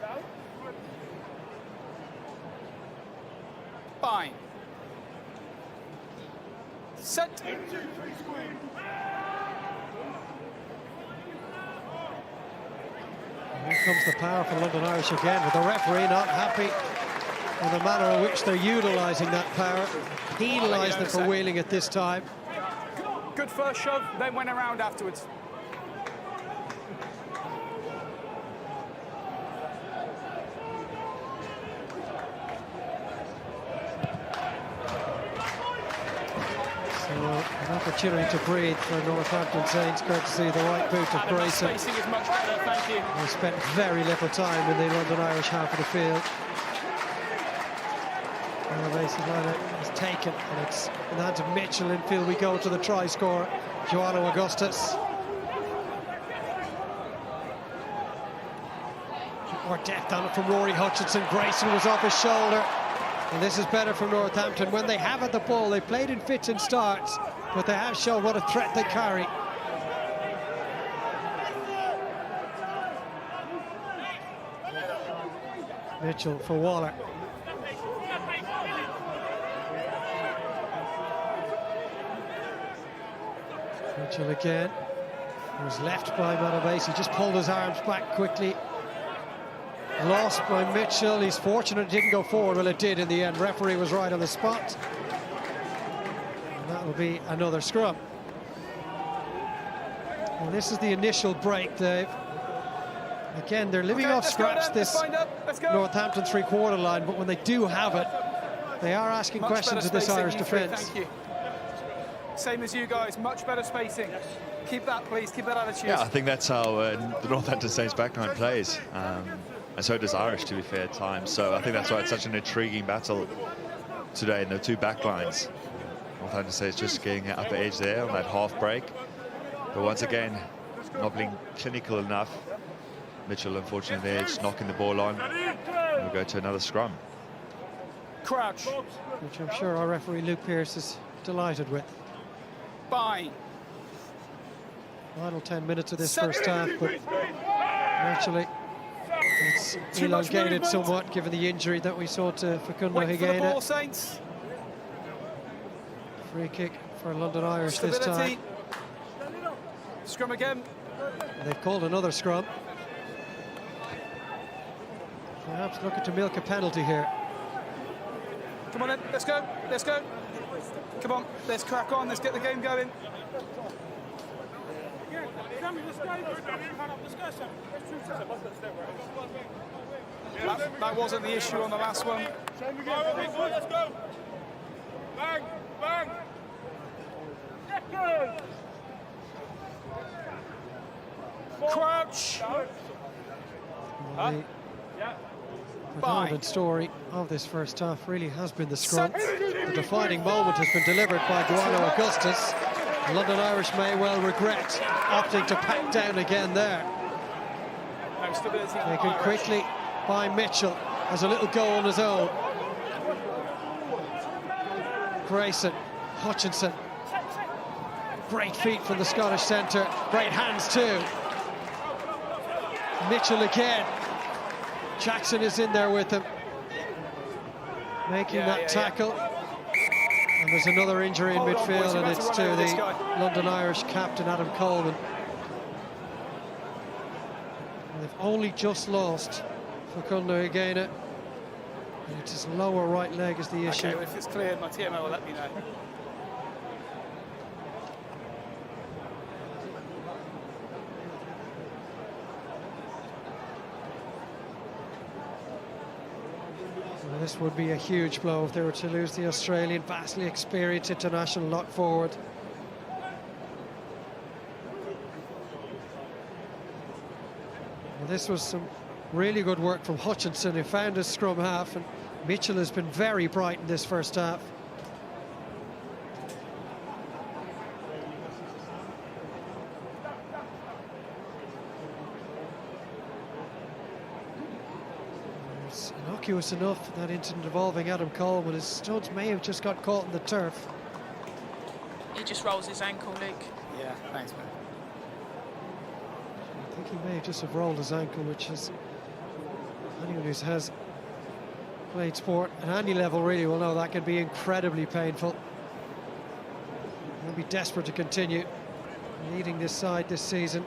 Speaker 4: Fine. Set.
Speaker 1: Here comes the power for London Irish again, with the referee not happy with the manner in which they're utilising that power. Penalised them for wheeling it this time.
Speaker 4: Good first shove, then went around afterwards.
Speaker 1: An opportunity to breathe for Northampton Saints, courtesy of the right boot of Grayson.
Speaker 4: Spacing is much better, thank you.
Speaker 1: They spent very little time in the London Irish half of the field. And the basic line is taken, and it's in the hands of Mitchell. Infield we go to the try scorer, Joanno Augustus. More depth on it from Rory Hutchinson. Grayson was off his shoulder. And this is better from Northampton. When they have had the ball, they played in fits and starts, but they have shown what a threat they carry. Mitchell for Waller. Mitchell again. He was left by Matabase. He just pulled his arms back quickly. Lost by Mitchell. He's fortunate it didn't go forward. Well, it did in the end. Referee was right on the spot. And that will be another scrum. Well, this is the initial break, Dave. Again, they're living off scraps, this Northampton three-quarter line, but when they do have it, they are asking questions of this Irish defence.
Speaker 4: Thank you. Same as you guys, much better spacing. Keep that, please. Keep that attitude.
Speaker 2: Yeah, I think that's how the Northampton Saints backline plays. And so does Irish, to be fair, at times. So I think that's why it's such an intriguing battle today in the two backlines. Northampton Saints just getting an upper edge there on that half break. But once again, not being clinical enough. Mitchell, unfortunately, there, just knocking the ball on. And we'll go to another scrum.
Speaker 4: Crouch.
Speaker 1: Which I'm sure our referee Luke Pearce is delighted with.
Speaker 4: Fine.
Speaker 1: Final 10 minutes of this first half, but actually it's elongated somewhat given the injury that we saw to Facundo Higuain.
Speaker 4: Saints.
Speaker 1: Free kick for London Irish this time.
Speaker 4: Scrum again.
Speaker 1: And they've called another scrum. Perhaps looking to milk a penalty here.
Speaker 4: Come on then, let's go, let's go. Come on, let's crack on, let's get the game going. That wasn't the issue on the last one.
Speaker 5: Let's go. Bang, bang.
Speaker 4: Crouch.
Speaker 1: The relevant story of this first half really has been the scrum. The defining moment has been delivered by Guano Augustus. The London Irish may well regret opting to pack down again there.
Speaker 4: No stability.
Speaker 1: Taken quickly by Mitchell, has a little go on his own. Grayson, Hutchinson. Great feet from the Scottish centre, great hands too. Mitchell again. Jackson is in there with him, making that tackle. And there's another injury in midfield, and it's to the London Irish captain, Adam Coleman. And they've only just lost Facundo Higuaina. And it's his lower right leg is the issue.
Speaker 4: Okay, well, if it's cleared, my TMO will let me know.
Speaker 1: This would be a huge blow if they were to lose the Australian, vastly experienced international lock forward. Well, this was some really good work from Hutchinson, who found his scrum half, and Mitchell has been very bright in this first half. Innocuous enough, that incident involving Adam Coleman. His studs may have just got caught in the turf.
Speaker 6: He just rolls his ankle, Luke.
Speaker 4: Yeah, thanks, man.
Speaker 1: I think he may have just have rolled his ankle, which is, anyone who has played sport at any level really will know that can be incredibly painful. He'll be desperate to continue leading this side this season.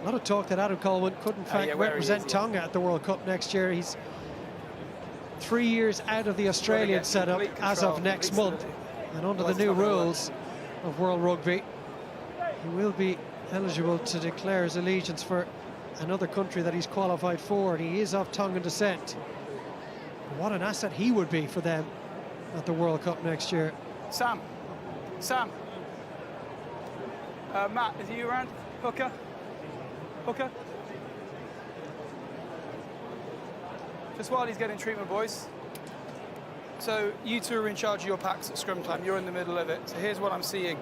Speaker 1: A lot of talk that Adam Coleman could in fact represent Tonga at the World Cup next year. He's 3 years out of the Australian setup as of next month, and under the new rules of World Rugby, he will be eligible to declare his allegiance for another country that he's qualified for, and he is of Tongan descent. What an asset he would be for them at the World Cup next year.
Speaker 4: Sam. Matt, is he around? Hooker? Just while he's getting treatment, boys. So you two are in charge of your packs at scrum time. You're in the middle of it. So here's what I'm seeing.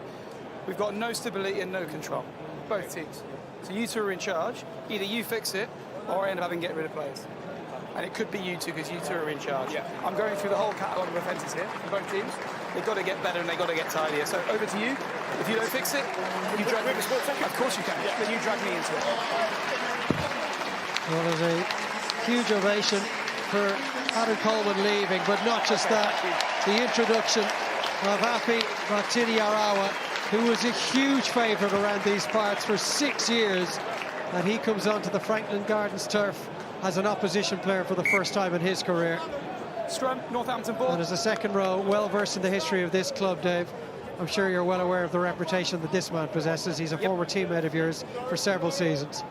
Speaker 4: We've got no stability and no control, both teams. So you two are in charge. Either you fix it, or I end up having to get rid of players. And it could be you two, because you two are in charge. Yeah. I'm going through the whole catalogue of offences here for both teams. They've got to get better and they've got to get tidier. So over to you. If you don't fix it, you drag me. Of course you can. Yeah. Then you drag me into it.
Speaker 1: Well, there's a huge ovation for Adam Coleman leaving, but not just that. The introduction of Api Martini-Arawa, who was a huge favourite around these parts for 6 years, and he comes onto the Franklin Gardens turf as an opposition player for the first time in his career.
Speaker 4: Scrum, Northampton ball.
Speaker 1: And as a second row, well versed in the history of this club, Dave, I'm sure you're well aware of the reputation that this man possesses. He's a former teammate of yours for several seasons.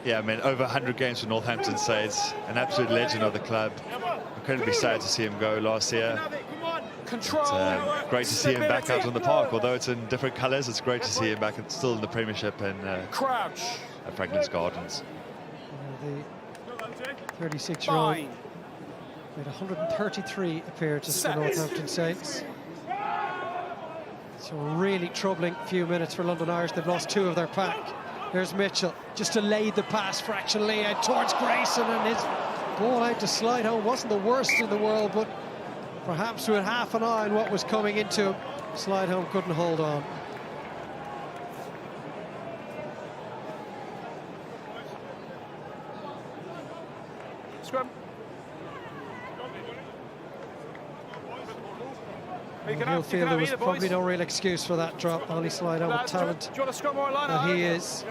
Speaker 2: Yeah, I mean, over 100 games for Northampton sides, an absolute legend of the club. Incredibly sad to see him go last year.
Speaker 4: Control.
Speaker 2: Great to see him back out on the park, although it's in different colours. It's great to see him back still in the Premiership and
Speaker 4: Crouch
Speaker 2: at Franklin's Gardens.
Speaker 1: The 36-year-old made 133 appearances for Northampton Saints. So a really troubling few minutes for London Irish. They've lost 2 of their pack. Here's Mitchell, just delayed the pass fractionally out towards Grayson, and his ball out to slide home wasn't the worst in the world, but perhaps with half an eye on what was coming into him, slide home couldn't hold on.
Speaker 4: Scrum.
Speaker 1: He'll feel there was probably no real excuse for that drop. Only slide home with talent that he is.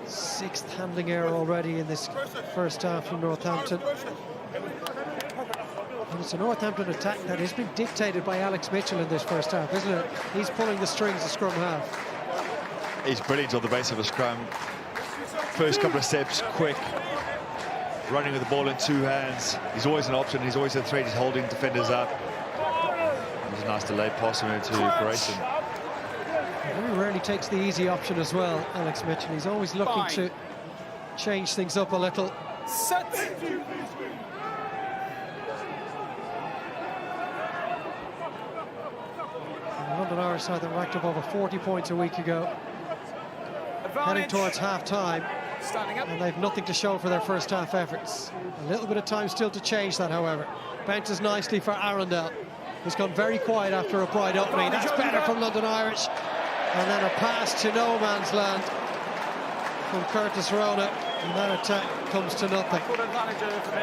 Speaker 1: 6th handling error already in this first half from Northampton. And it's a Northampton attack that has been dictated by Alex Mitchell in this first half, isn't it? He's pulling the strings of scrum half.
Speaker 2: He's brilliant on the base of a scrum. First couple of steps, quick. Running with the ball in two hands. He's always an option. He's always a threat. He's holding defenders up. It was a nice delayed pass into Grayson.
Speaker 1: He very rarely takes the easy option as well, Alex Mitchell. He's always looking to change things up a little.
Speaker 4: Set.
Speaker 1: London Irish side that racked up over 40 points a week ago. Heading towards half-time.
Speaker 4: Standing up.
Speaker 1: And they've nothing to show for their first half efforts. A little bit of time still to change that, however. Bounces nicely for Arundel, who's gone very quiet after a bright opening. That's better from London Irish. And then a pass to no man's land from Curtis Rona. And that attack comes to nothing.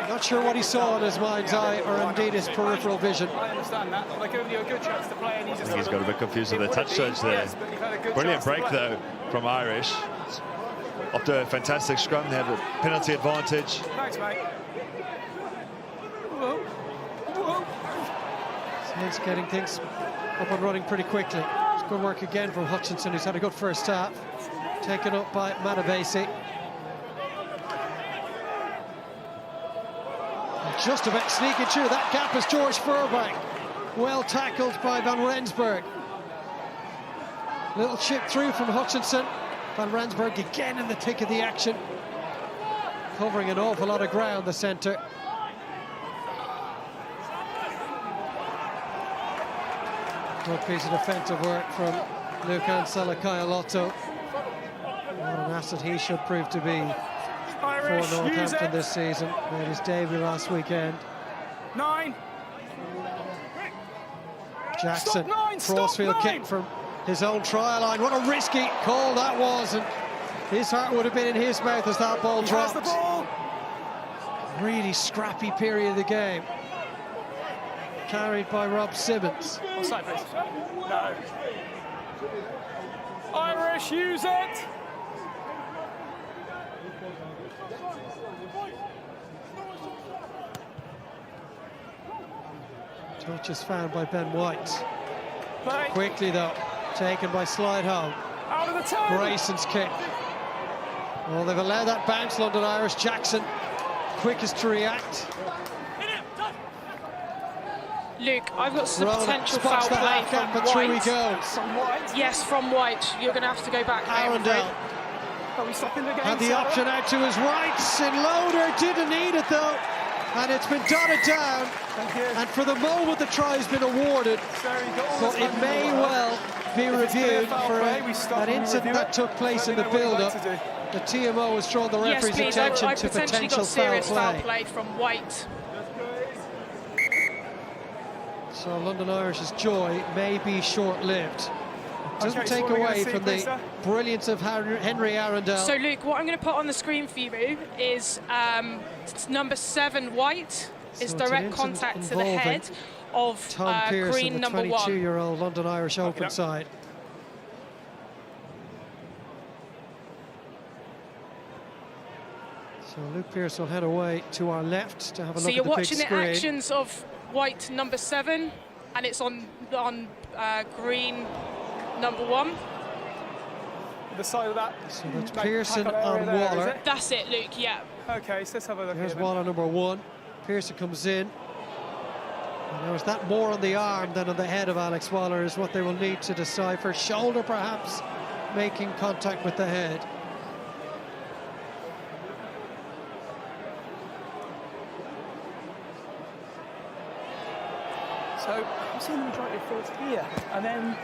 Speaker 1: Not sure what he saw in his mind's eye or indeed his peripheral vision.
Speaker 4: I understand that. They're giving you a good chance to play, and
Speaker 2: I think he's got a bit confused with the touch judge there. Brilliant break, though, from Irish. After a fantastic scrum, they had a penalty advantage.
Speaker 4: Thanks, mate.
Speaker 1: So he's getting things up and running pretty quickly. It's good work again from Hutchinson, who's had a good first half. Taken up by Matavesi. Just about sneaking through that gap is George Furbank. Well tackled by Van Rensburg. Little chip through from Hutchinson. Van Rensburg again in the thick of the action. Covering an awful lot of ground, the centre. Good piece of defensive work from Lucan Salakayalotto. What an asset he should prove to be for Northampton this season. Made his debut last weekend.
Speaker 4: 9.
Speaker 1: Jackson, crossfield kick from his own try line. What a risky call that was, and his heart would have been in his mouth as that ball dropped. Really scrappy period of the game. Carried by Rob Simmons.
Speaker 4: Offside, please. No. Irish, use it.
Speaker 1: Touch is found by Ben White.
Speaker 4: Play.
Speaker 1: Quickly though, taken by Slideholm.
Speaker 4: Out of the toe.
Speaker 1: Grayson's kick. Well, they've allowed that bounce, London Irish. Jackson, quickest to react.
Speaker 6: Luke, I've got some
Speaker 1: Rona
Speaker 6: potential
Speaker 1: spots
Speaker 6: foul
Speaker 1: the
Speaker 6: play
Speaker 1: half gap,
Speaker 6: from
Speaker 1: but through he
Speaker 6: White.
Speaker 1: goes.
Speaker 4: From White.
Speaker 6: Yes, from White. You're going to have to go back, mate, I'm afraid.
Speaker 1: Arundel
Speaker 4: Are we stopping the game?
Speaker 1: had the
Speaker 4: Sarah?
Speaker 1: option out to his right. Loader didn't need it though, and it's been dotted down.
Speaker 4: Thank you.
Speaker 1: And for the moment, the try has been awarded,
Speaker 4: Sarah, you got all
Speaker 1: but
Speaker 4: the
Speaker 1: it
Speaker 4: time
Speaker 1: may
Speaker 4: in the world.
Speaker 1: well be
Speaker 4: If it's clear
Speaker 1: reviewed
Speaker 4: foul
Speaker 1: for
Speaker 4: play, we stop
Speaker 1: an
Speaker 4: and we
Speaker 1: incident
Speaker 4: review
Speaker 1: that
Speaker 4: it.
Speaker 1: took place in the
Speaker 4: Let me know what you'd
Speaker 1: build-up.
Speaker 4: like to do.
Speaker 1: The TMO has drawn the
Speaker 6: Yes,
Speaker 1: referee's
Speaker 6: please.
Speaker 1: attention
Speaker 6: I
Speaker 1: to
Speaker 6: potentially
Speaker 1: potential
Speaker 6: got serious
Speaker 1: foul
Speaker 6: foul
Speaker 1: play.
Speaker 6: play from White.
Speaker 1: So London Irish's joy may be short-lived. It doesn't
Speaker 4: Okay, so
Speaker 1: take
Speaker 4: what are we
Speaker 1: away
Speaker 4: gonna see,
Speaker 1: from
Speaker 4: please,
Speaker 1: the
Speaker 4: sir?
Speaker 1: brilliance of Henry Arundel.
Speaker 6: So, Luke, what I'm going to put on the screen for you is number 7, White, is
Speaker 1: So it's an
Speaker 6: direct
Speaker 1: incident
Speaker 6: contact to the
Speaker 1: involving
Speaker 6: head of
Speaker 1: Tom Pearson,
Speaker 6: green
Speaker 1: the
Speaker 6: number 1.
Speaker 1: 22-year-old London Irish open
Speaker 4: up.
Speaker 1: side. So Luke Pearce will head away to our left to have a
Speaker 6: So
Speaker 1: look
Speaker 6: you're
Speaker 1: at the big
Speaker 6: watching the
Speaker 1: screen.
Speaker 6: actions of White number 7, and it's on green number 1.
Speaker 4: The side of that.
Speaker 1: So that's
Speaker 4: like,
Speaker 1: Pearson
Speaker 4: tackle area
Speaker 1: on
Speaker 4: there, is
Speaker 1: Waller.
Speaker 4: it?
Speaker 6: That's it, Luke, yeah.
Speaker 4: Okay, so let's have a look
Speaker 1: Here's
Speaker 4: here.
Speaker 1: Waller number 1. Pearson comes in. And there was that more on the arm than on the head of Alex Waller is what they will need to decide for. Shoulder perhaps making contact with the head.
Speaker 4: So I'm seeing the majority of thoughts here, and then.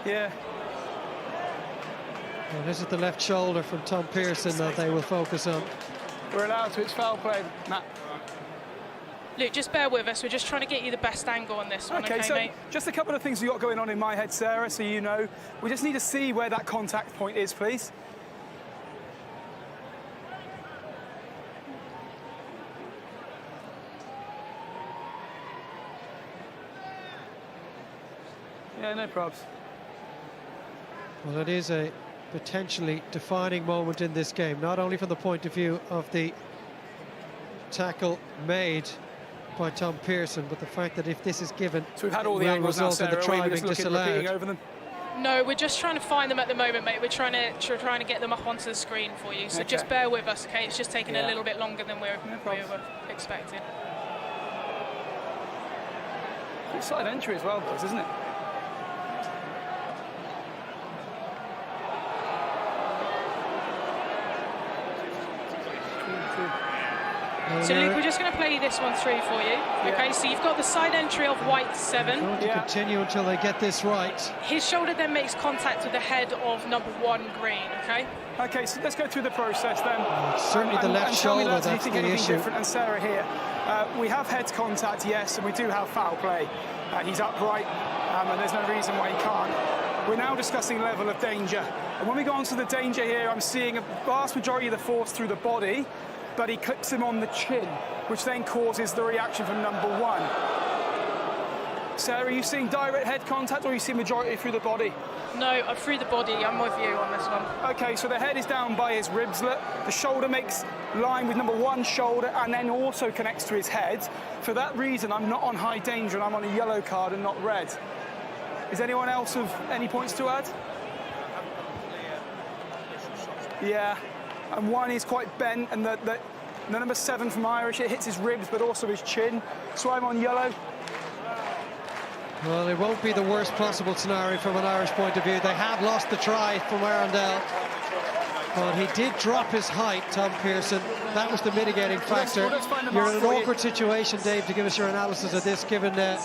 Speaker 4: Yeah.
Speaker 1: Well, this is the left shoulder from Tom Pearson that they will focus on.
Speaker 4: We're allowed to. It's foul play, Matt.
Speaker 6: Luke, just bear with us. We're just trying to get you the best angle on this one, okay,
Speaker 4: so
Speaker 6: mate?
Speaker 4: just a couple of things we've got going on in my head, Sarah, so you know. We just need to see where that contact point is, please. Yeah, no probs.
Speaker 1: Well, it is a potentially defining moment in this game, not only from the point of view of the tackle made by Tom Pearson, but the fact that if this is given,
Speaker 4: So we've had all the
Speaker 1: will
Speaker 4: angles now,
Speaker 1: result in the
Speaker 4: Sarah.
Speaker 1: try
Speaker 4: We're just
Speaker 1: being
Speaker 4: looking at repeating
Speaker 1: disallowed.
Speaker 4: over them.
Speaker 6: No, we're just trying to find them at the moment, mate. We're trying to get them up onto the screen for you. So
Speaker 4: Okay.
Speaker 6: just bear with us, okay? It's just taking a
Speaker 4: Yeah.
Speaker 6: little bit longer than we
Speaker 4: problem.
Speaker 6: were expecting.
Speaker 4: It's side entry as well, isn't it?
Speaker 6: So Luke, we're just going to play this one through for you. Okay, so you've got the side entry of white 7.
Speaker 1: Going to continue until they get this right.
Speaker 6: His shoulder then makes contact with the head of number 1 green, okay?
Speaker 4: Okay, so let's go through the process then.
Speaker 1: It's certainly the left
Speaker 4: and tell me,
Speaker 1: shoulder
Speaker 4: lads, if you
Speaker 1: that's
Speaker 4: think
Speaker 1: the
Speaker 4: anything
Speaker 1: issue.
Speaker 4: different. And Sarah here, we have head contact, yes, and we do have foul play. He's upright, and there's no reason why he can't. We're now discussing level of danger. And when we go on to the danger here, I'm seeing a vast majority of the force through the body, but he clips him on the chin, which then causes the reaction from number 1. Sarah, are you seeing direct head contact, or are you seeing majority through the body?
Speaker 6: No, through the body. I'm with you on this one.
Speaker 4: Okay, so the head is down by his ribslet. The shoulder makes line with number 1 shoulder and then also connects to his head. For that reason, I'm not on high danger and I'm on a yellow card and not red. Is anyone else of any points to add? Yeah, and 1 is quite bent, and the number 7 from Irish, it hits his ribs but also his chin. So I'm on yellow.
Speaker 1: Well, it won't be the worst possible scenario from an Irish point of view. They have lost the try from Arundel, but he did drop his height, Tom Pearson. That was the mitigating factor.
Speaker 4: let's find the
Speaker 1: You're
Speaker 4: mark
Speaker 1: in an
Speaker 4: for you.
Speaker 1: awkward situation, Dave, to give us your analysis of this, given there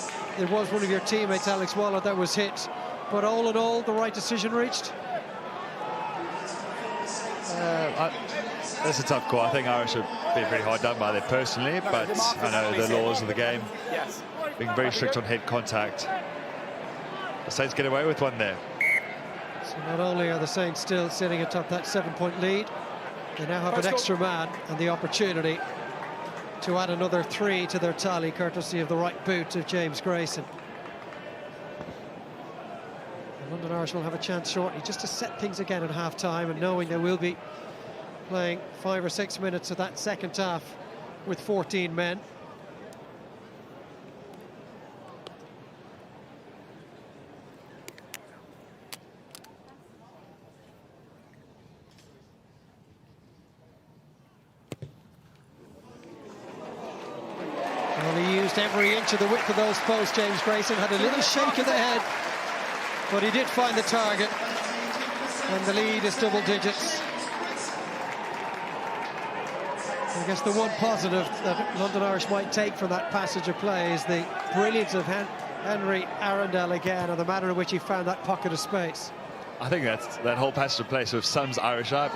Speaker 1: was one of your teammates, Alex Waller, that was hit. But all in all, the right decision reached?
Speaker 2: That's a tough call. I think Irish have been pretty hard done by them personally, but I know the laws of the game,
Speaker 4: Yes.
Speaker 2: being very strict on head contact. The Saints get away with one there.
Speaker 1: So not only are the Saints still sitting atop that 7-point lead, they now have an extra man and the opportunity to add another 3 to their tally, courtesy of the right boot of James Grayson. The London Irish will have a chance shortly just to set things again at half-time, and knowing they will be playing 5 or 6 minutes of that second half with 14 men. Well, he used every inch of the width of those posts, James Grayson. Had a little shake of the head, but he did find the target. And the lead is double digits. I guess the one positive that London Irish might take from that passage of play is the brilliance of Henry Arundel again, and the manner in which he found that pocket of space.
Speaker 2: I think that whole passage of play sort of sums Irish up.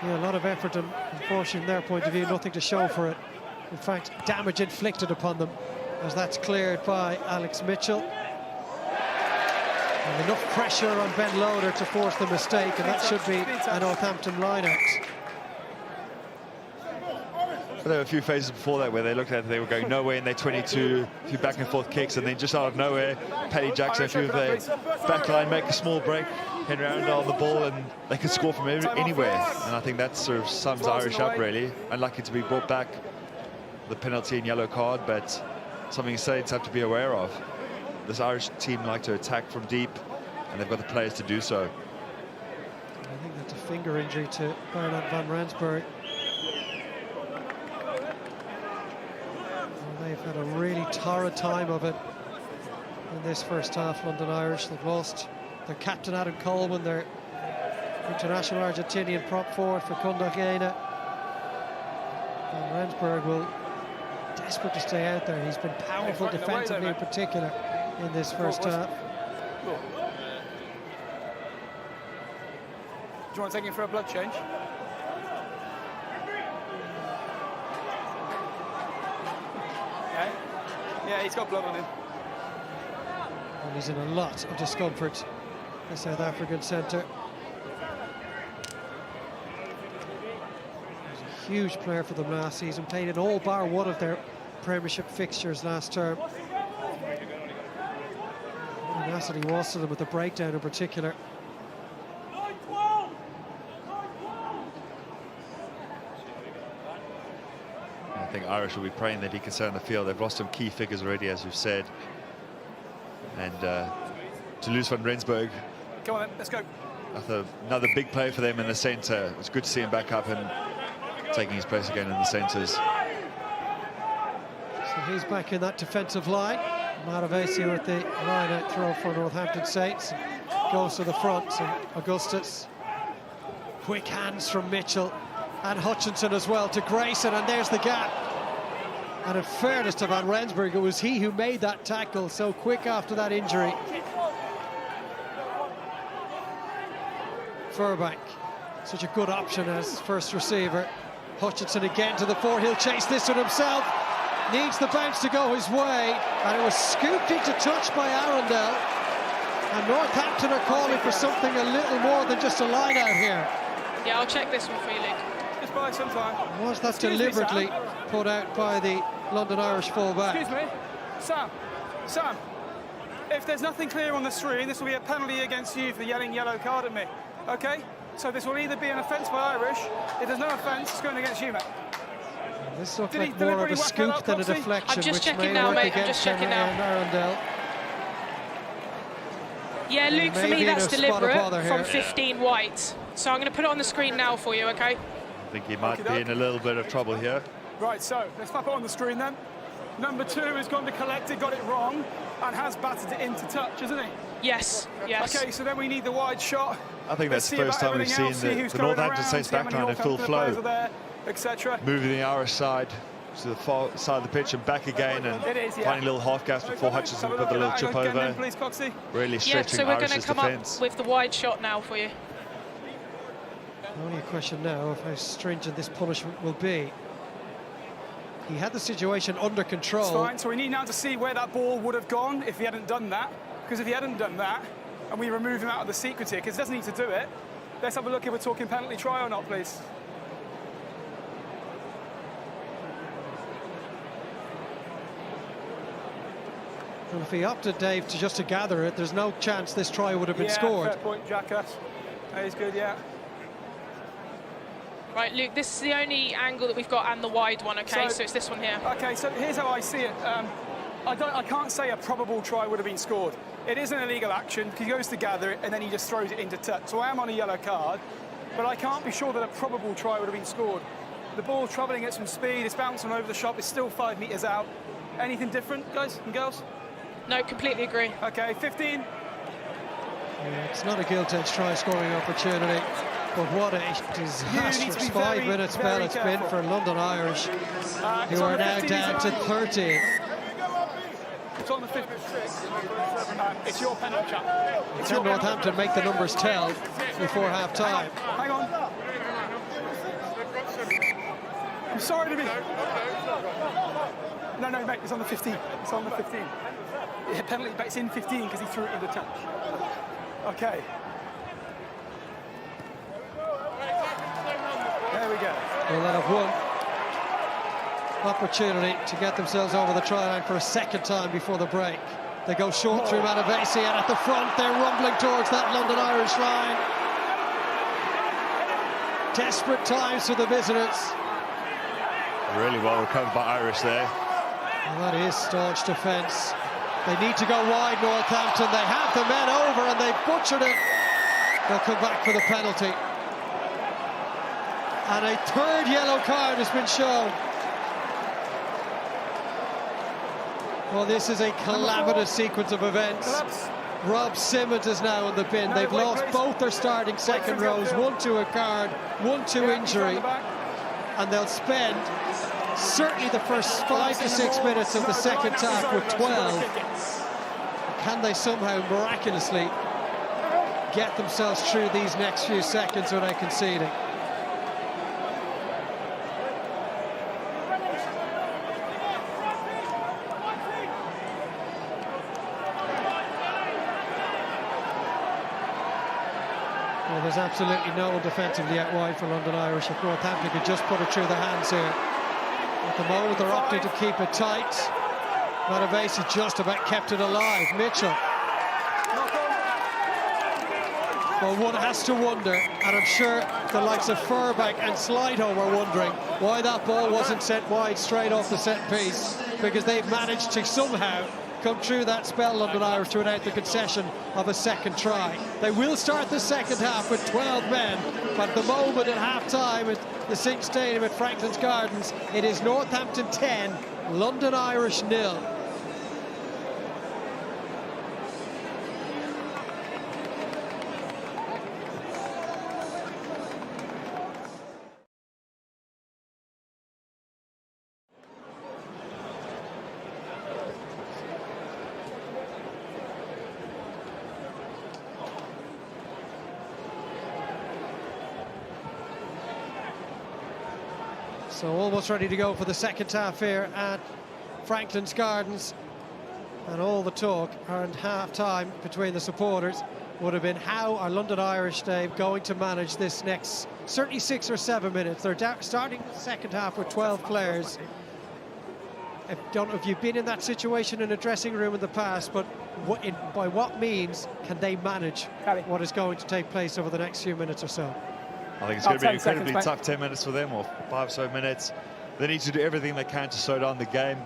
Speaker 1: Yeah, a lot of effort, and unfortunately, from their point of view, nothing to show for it. In fact, damage inflicted upon them, as that's cleared by Alex Mitchell. And enough pressure on Ben Loader to force the mistake, and that should be a Northampton line-out.
Speaker 2: There were a few phases before that where they looked at it, they were going nowhere in their 22, a few back and forth kicks, and then just out of nowhere, Paddy Jackson, a few of their back line make a small break, Henry Arundel on the ball, and they can score from anywhere. And I think that sort of sums Irish up, really. Unlucky to be brought back, the penalty and yellow card, but something Saints have to be aware of. This Irish team like to attack from deep, and they've got the players to do so.
Speaker 1: I think that's a finger injury to Bernard van Rensburg. They've had a really torrid time of it in this first half, London Irish. They've lost their captain, Adam Coleman, their international Argentinian prop forward for Cartagena. Van Rensburg will desperate to stay out there. He's been powerful defensively in particular in this first half.
Speaker 4: Do you want to take him for a blood change? Yeah, he's got blood on him.
Speaker 1: And he's in a lot of discomfort, the South African centre. He's a huge player for them last season, played in all bar one of their Premiership fixtures last term. What an asset he was to them with the breakdown in particular.
Speaker 2: I think Irish will be praying that he can stay on the field. They've lost some key figures already, as you've said. And to lose Van Rensburg,
Speaker 4: Come on then, let's go.
Speaker 2: another big play for them in the centre. It's good to see him back up and taking his place again in the centres.
Speaker 1: So he's back in that defensive line. Maravesi with the line-out throw for Northampton Saints. Goes to the front, and Augustus. Quick hands from Mitchell and Hutchinson as well to Grayson, and there's the gap. And in fairness to Van Rensburg, it was he who made that tackle so quick after that injury. Furbank, such a good option as first receiver. Hutchinson again to the fore, he'll chase this one himself. Needs the bounce to go his way, and it was scooped into touch by Arundel. And Northampton are calling for something a little more than just a line out here.
Speaker 6: Yeah, I'll check this one for you, Luke.
Speaker 4: Just buy some time.
Speaker 1: Was that
Speaker 4: Excuse me,
Speaker 1: deliberately
Speaker 4: Sam.
Speaker 1: put out by the London Irish fullback?
Speaker 4: Excuse me, Sam, if there's nothing clear on the screen, this will be a penalty against you for yelling yellow card at me, okay? So this will either be an offence by Irish. If there's no offence, it's going against you, mate.
Speaker 1: This looked
Speaker 4: Did he
Speaker 1: like more of
Speaker 4: deliberately
Speaker 1: a
Speaker 4: whack that
Speaker 1: scoop
Speaker 4: up,
Speaker 1: than a
Speaker 4: Coxie?
Speaker 1: deflection,
Speaker 6: I'm just
Speaker 1: which
Speaker 6: checking
Speaker 1: may
Speaker 6: now,
Speaker 1: work
Speaker 6: mate, I'm
Speaker 1: against
Speaker 6: just checking
Speaker 1: Henry
Speaker 6: now.
Speaker 1: and Arundel.
Speaker 6: Yeah, Luke, for
Speaker 1: Maybe
Speaker 6: me
Speaker 1: in
Speaker 6: that's
Speaker 1: a spot of bother
Speaker 6: deliberate
Speaker 1: here.
Speaker 6: from 15 white. So I'm going to put it on the screen now for you, okay?
Speaker 2: I think he might be in a little bit of trouble here.
Speaker 4: Right, so let's pop it on the screen then. Number 2 has gone to collect it, got it wrong, and has battered it into touch, isn't he?
Speaker 6: Yes, yes.
Speaker 4: Okay, so then we need the wide shot.
Speaker 2: I think
Speaker 4: Let's
Speaker 2: that's the
Speaker 4: see
Speaker 2: first
Speaker 4: about
Speaker 2: time we've
Speaker 4: everything
Speaker 2: seen
Speaker 4: else, see who's
Speaker 2: the
Speaker 4: going
Speaker 2: Northampton
Speaker 4: around,
Speaker 2: Saints
Speaker 4: see how many
Speaker 2: backline in full
Speaker 4: Northampton players
Speaker 2: flow.
Speaker 4: are there, etc.
Speaker 2: Moving the Irish side to the far side of the pitch and back again, and
Speaker 4: It is, yeah.
Speaker 2: finding little half gaps before Hutchinson
Speaker 4: Have a
Speaker 2: put the
Speaker 4: look
Speaker 2: little
Speaker 4: at
Speaker 2: chip
Speaker 4: that again
Speaker 2: over.
Speaker 4: then, please, Coxie.
Speaker 2: Really
Speaker 6: Yeah,
Speaker 2: stretching
Speaker 6: so we're going
Speaker 2: Irish's
Speaker 6: to come
Speaker 2: defence.
Speaker 6: up with the wide shot now for you.
Speaker 1: Only a question now of how stringent this punishment will be. He had the situation under
Speaker 4: It's
Speaker 1: control.
Speaker 4: fine, so we need now to see where that ball would have gone if he hadn't done that. Because if he hadn't done that, and we remove him out of the sequence here, because he doesn't need to do it, let's have a look if we're talking penalty try or not, please.
Speaker 1: And if he opted, Dave, to just to gather it, there's no chance this try would have been scored.
Speaker 4: Fair point, Jackass. That is good, yeah.
Speaker 6: Right, Luke, this is the only angle that we've got and the wide one, okay? So it's this one here.
Speaker 4: Okay, so here's how I see it. I can't say a probable try would have been scored. It is an illegal action because he goes to gather it and then he just throws it into touch. So I am on a yellow card, but I can't be sure that a probable try would have been scored. The ball's travelling at some speed, it's bouncing over the shop, it's still 5 metres out. Anything different, guys and girls?
Speaker 6: No, completely agree.
Speaker 4: Okay, 15.
Speaker 1: Yeah, it's not a gilt-edged try-scoring opportunity, but what a disastrous 5 minute spell it's been for London Irish, who are now down to 13.
Speaker 4: It's on the 15. It's your penalty, chap.
Speaker 1: Can Northampton make the numbers tell before half-time?
Speaker 4: Hang on. I'm sorry to be... No, mate, it's on the 15. It's on the 15. Yeah, penalty, but it's in 15 because he threw it into touch. Okay. There we go.
Speaker 1: Well, they'll have one opportunity to get themselves over the try line for a second time before the break. They go short through Maravesi, and at the front they're rumbling towards that London Irish line. Desperate times for the visitors.
Speaker 2: Really well recovered by Irish there.
Speaker 1: Well, that is staunch defence. They need to go wide, Northampton. They have the men over and they've butchered it. They'll come back for the penalty. And a third yellow card has been shown. Well, this is a calamitous sequence of events. Rob Simmons is now in the bin. They've lost both their starting second rows, one to a card, one to injury. And they'll spend certainly the first 5 to 6 minutes of the second half with 12. Can they somehow miraculously get themselves through these next few seconds without conceding? Well, there's absolutely no one defensively out wide for London Irish. If Northampton could just put it through the hands here. At the moment, they're opting to keep it tight. Maravesi just about kept it alive. Mitchell. Well, one has to wonder, and I'm sure the likes of Furbank and Slido were wondering why that ball wasn't sent wide straight off the set piece, because they've managed to somehow come through that spell, London Irish, without the concession of a second try. They will start the second half with 12 men, but at the moment at half-time at the Cinch Stadium at Franklin's Gardens, it is Northampton 10, London Irish 0. So almost ready to go for the second half here at Franklin's Gardens, and all the talk around half-time between the supporters would have been, how are London Irish, Dave, going to manage this next certainly 6 or 7 minutes? They're starting the second half with 12 players. I don't know if you've been in that situation in a dressing room in the past, but by what means can they manage what is going to take place over the next few minutes or so?
Speaker 2: I think it's going to be an incredibly tough 10 minutes for them, or 5 or so minutes. They need to do everything they can to slow down the game,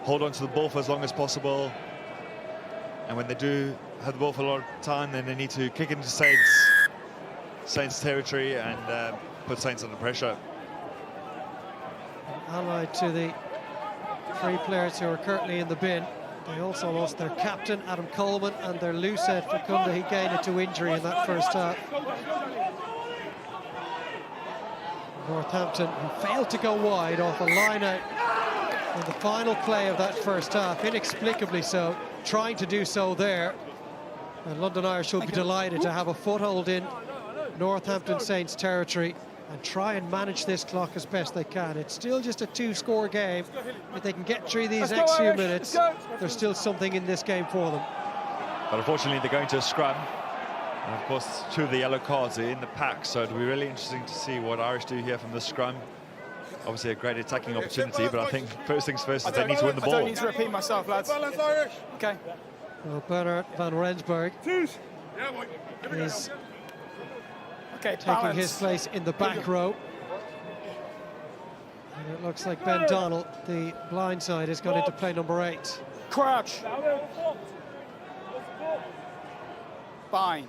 Speaker 2: hold on to the ball for as long as possible, and when they do have the ball for a lot of time, then they need to kick it into Saints territory and put Saints under pressure.
Speaker 1: Allied to the 3 players who are currently in the bin, they also lost their captain, Adam Coleman, and their loose head, Fakunda Higuain, to injury in that first half. Northampton, who failed to go wide off a line-out in the final play of that first half, inexplicably so, trying to do so there. And London Irish will be delighted to have a foothold in Northampton Saints territory and try and manage this clock as best they can. It's still just a 2-score game. If they can get through these next few minutes, there's still something in this game for them.
Speaker 2: But unfortunately, they're going to a scrum. And of course, 2 of the yellow cards are in the pack, so it'll be really interesting to see what Irish do here from the scrum. Obviously a great attacking opportunity, but I think first things first is they need to win the ball.
Speaker 4: I don't need to repeat myself, lads. Okay.
Speaker 1: Well, Bernard van Rensburg is taking his place in the back row. And it looks like Ben Donnell, the blind side, has gone into play number 8.
Speaker 4: Crouch. Fine.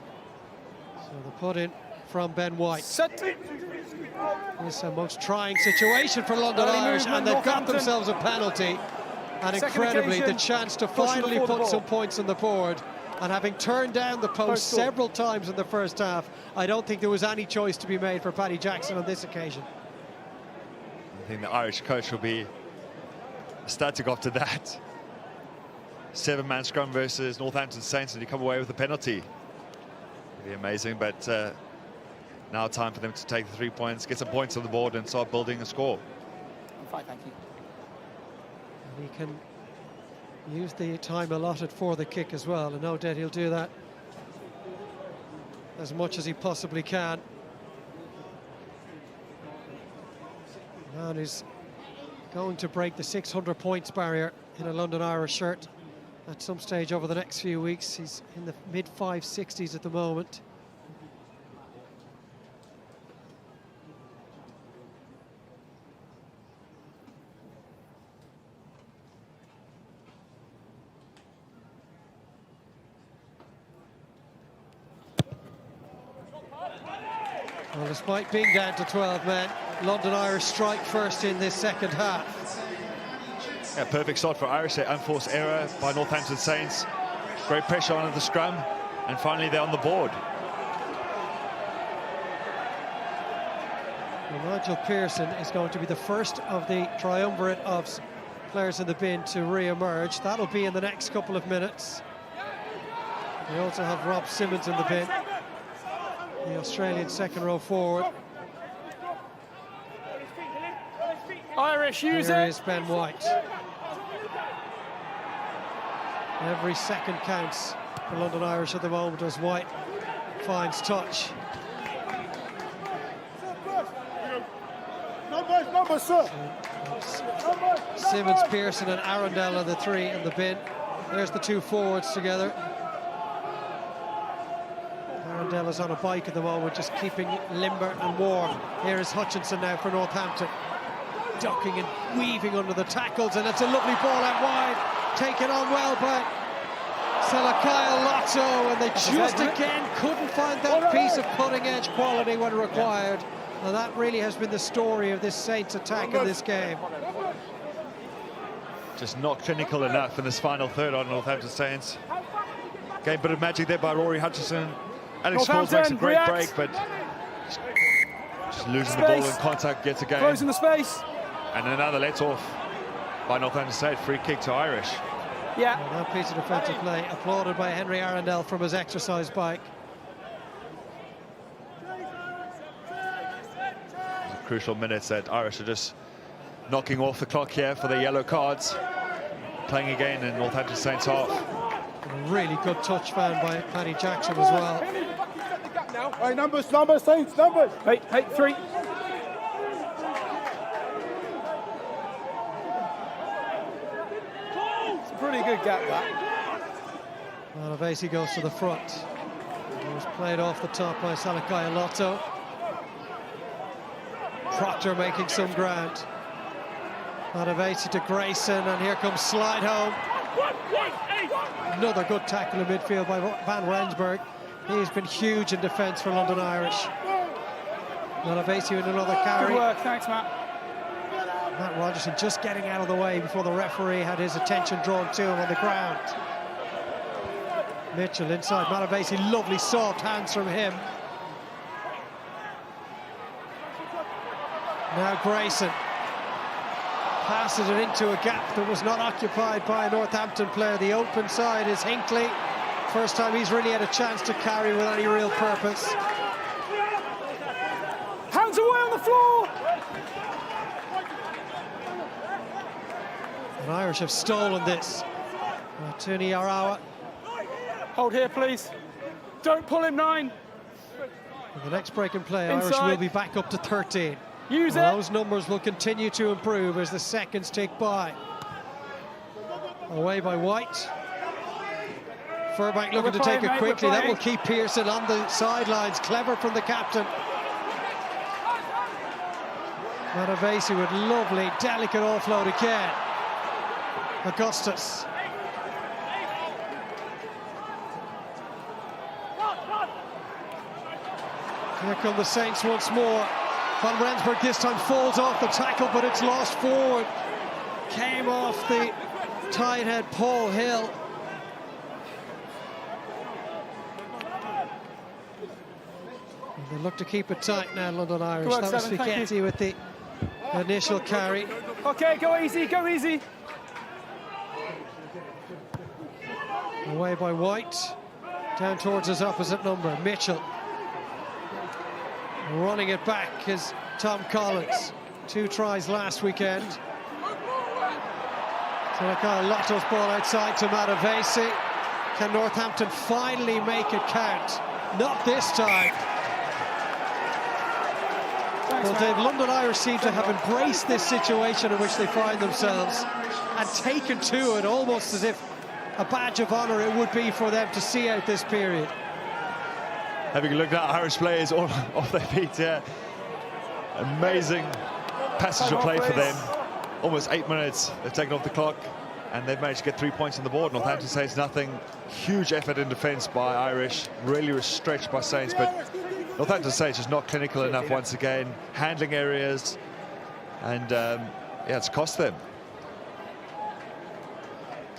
Speaker 1: So the put in from Ben White.
Speaker 4: Set.
Speaker 1: It's a most trying situation for London Irish, and they've got themselves a penalty. And incredibly, the chance to finally put some points on the board. And having turned down the post several times in the first half, I don't think there was any choice to be made for Paddy Jackson on this occasion.
Speaker 2: I think the Irish coach will be ecstatic after that. 7-man scrum versus Northampton Saints, and you come away with a penalty. It'd be amazing, but now time for them to take the 3 points, get some points on the board, and start building a score.
Speaker 4: I'm fine, thank you.
Speaker 1: And he can use the time allotted for the kick as well, and no doubt he'll do that as much as he possibly can. Man who's going to break the 600 points barrier in a London Irish shirt at some stage over the next few weeks. He's in the mid-560s at the moment. Well, despite being down to 12 men, London Irish strike first in this second half.
Speaker 2: Yeah, perfect start for Irish. Unforced error by Northampton Saints. Great pressure on at the scrum, and finally they're on the board.
Speaker 1: Well, Nigel Pearson is going to be the first of the triumvirate of players in the bin to re-emerge. That'll be in the next couple of minutes. We also have Rob Simmons in the bin, the Australian second row forward.
Speaker 4: Irish, use
Speaker 1: Here
Speaker 4: it.
Speaker 1: is Ben White. Every second counts for London Irish at the moment as White finds touch.
Speaker 5: Numbers, sir.
Speaker 1: Simmons, Pearson and Arundel are the 3 in the bin. There's the 2 forwards together. Arundel fellas on a bike at the moment, just keeping limber and warm. Here is Hutchinson now for Northampton, ducking and weaving under the tackles, and it's a lovely ball out wide, taken on well by Salakaya Lotto, and they just again couldn't find that piece of cutting-edge quality when required. And that really has been the story of this Saints attack in this game.
Speaker 2: Just not clinical enough in this final third on Northampton Saints. Game bit of magic there by Rory Hutchinson. Alex Falls makes a great break, but just losing the ball in contact yet again.
Speaker 4: Closing the space.
Speaker 2: And another let-off by Northampton Saints, free kick to Irish.
Speaker 4: Yeah.
Speaker 1: Well, that piece of defensive play applauded by Henry Arundel from his exercise bike.
Speaker 2: Crucial minutes that Irish are just knocking off the clock here for their yellow cards. Playing again in Northampton Saints half.
Speaker 1: A really good touch found by Paddy Jackson as well.
Speaker 5: Hey, numbers, Saints, numbers.
Speaker 4: Hey, 3. It's a pretty good gap, that.
Speaker 1: Malavesi goes to the front. It was played off the top by Salakaya Lotto. Proctor making some ground. Malavesi to Grayson, and here comes Slide home. Another good tackle in midfield by Van Rensburg. He's been huge in defence for London Irish. Malavesi with another carry.
Speaker 4: Good work, thanks, Matt.
Speaker 1: Matt Rogerson just getting out of the way before the referee had his attention drawn to him on the ground. Mitchell inside Malavesi, lovely soft hands from him. Now Grayson passes it into a gap that was not occupied by a Northampton player. The open side is Hinckley. First time he's really had a chance to carry with any real purpose.
Speaker 4: Hands away on the floor!
Speaker 1: And Irish have stolen this. Tuni Arawa.
Speaker 4: Hold here, please. Don't pull him, 9.
Speaker 1: The next break and play,
Speaker 4: Inside.
Speaker 1: Irish will be back up to 13.
Speaker 4: Use
Speaker 1: And
Speaker 4: it.
Speaker 1: those numbers will continue to improve as the seconds tick by. Away by White. Furbank looking to take it quickly. That will keep Pearson on the sidelines. Clever from the captain. Malavesi with lovely, delicate offload again. Augustus. Here come the Saints once more. Van Rensburg this time falls off the tackle, but it's lost forward. Came off the tight head Paul Hill. And they look to keep it tight now, London Irish. That was Figetti with the initial carry.
Speaker 4: Okay, go easy, go easy.
Speaker 1: Away by White. Down towards his opposite number, Mitchell. Running it back is Tom Collins. 2 tries last weekend. Salakaya Lotto's ball outside to Malavesi. Can Northampton finally make it count? Not this time. Well, Dave, London Irish seem to have embraced this situation in which they find themselves and taken to it almost as if a badge of honour it would be for them to see out this period.
Speaker 2: Having a look at Irish players all off their feet here. Amazing passage of play for them. Almost 8 minutes they've taken off the clock, and they've managed to get 3 points on the board. Northampton Saints nothing. Huge effort in defence by Irish. Really was stretched by Saints, but Northampton Saints is not clinical enough once again. Handling areas, and yeah, it's cost them.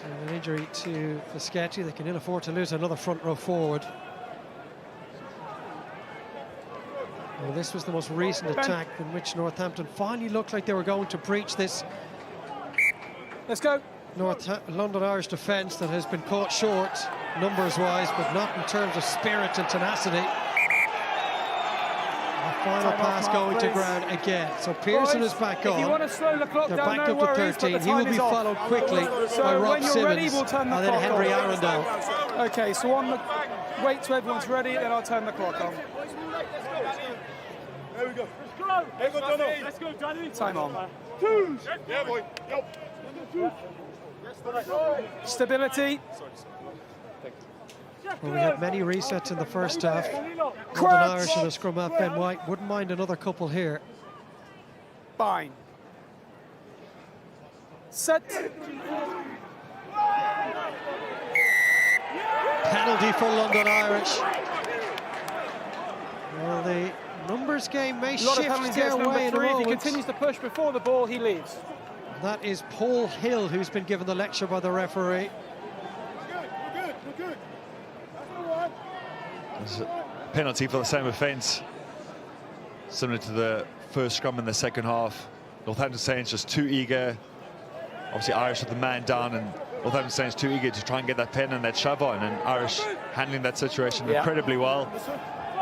Speaker 1: And an injury to Figetti. They can ill afford to lose another front row forward. Well, this was the most recent attack in which Northampton finally looked like they were going to breach this
Speaker 4: Let's go.
Speaker 1: London Irish defence that has been caught short numbers-wise, but not in terms of spirit and tenacity. A final pass going to ground again. So Pearson is back on.
Speaker 4: If you want to slow the clock
Speaker 1: They're
Speaker 4: down,
Speaker 1: back
Speaker 4: no
Speaker 1: up to
Speaker 4: worries,
Speaker 1: 13.
Speaker 4: but the
Speaker 1: He will
Speaker 4: time
Speaker 1: be
Speaker 4: is off.
Speaker 1: followed quickly
Speaker 4: So
Speaker 1: by Rob
Speaker 4: when you're ready,
Speaker 1: Simmons
Speaker 4: we'll turn the
Speaker 1: and then
Speaker 4: clock
Speaker 1: Henry
Speaker 4: on.
Speaker 1: Arundel.
Speaker 4: Okay, so on the wait till everyone's ready, then I'll turn the clock on.
Speaker 5: There we go. Let's go, Donald. Let's go, Danny.
Speaker 4: Time on.
Speaker 5: Yeah, boy. Yo.
Speaker 4: Stability.
Speaker 1: Well, we had many resets in the first half. London Irish and the scrum half Ben White wouldn't mind another couple here.
Speaker 4: Fine. Set.
Speaker 1: Penalty for London Irish. Well, the numbers game may
Speaker 4: A lot of
Speaker 1: shift
Speaker 4: penalties
Speaker 1: their
Speaker 4: against
Speaker 1: way in
Speaker 4: number
Speaker 1: a
Speaker 4: 3. If he
Speaker 1: moment.
Speaker 4: continues to push before the ball, he leaves.
Speaker 1: That is Paul Hill, who's been given the lecture by the referee.
Speaker 5: We're good. That's all right.
Speaker 2: There's a penalty for the same offence, similar to the first scrum in the second half. Northampton Saints just too eager. Obviously Irish with the man down, and Northampton Saints too eager to try and get that pen and that shove on, and Irish handling that situation incredibly well.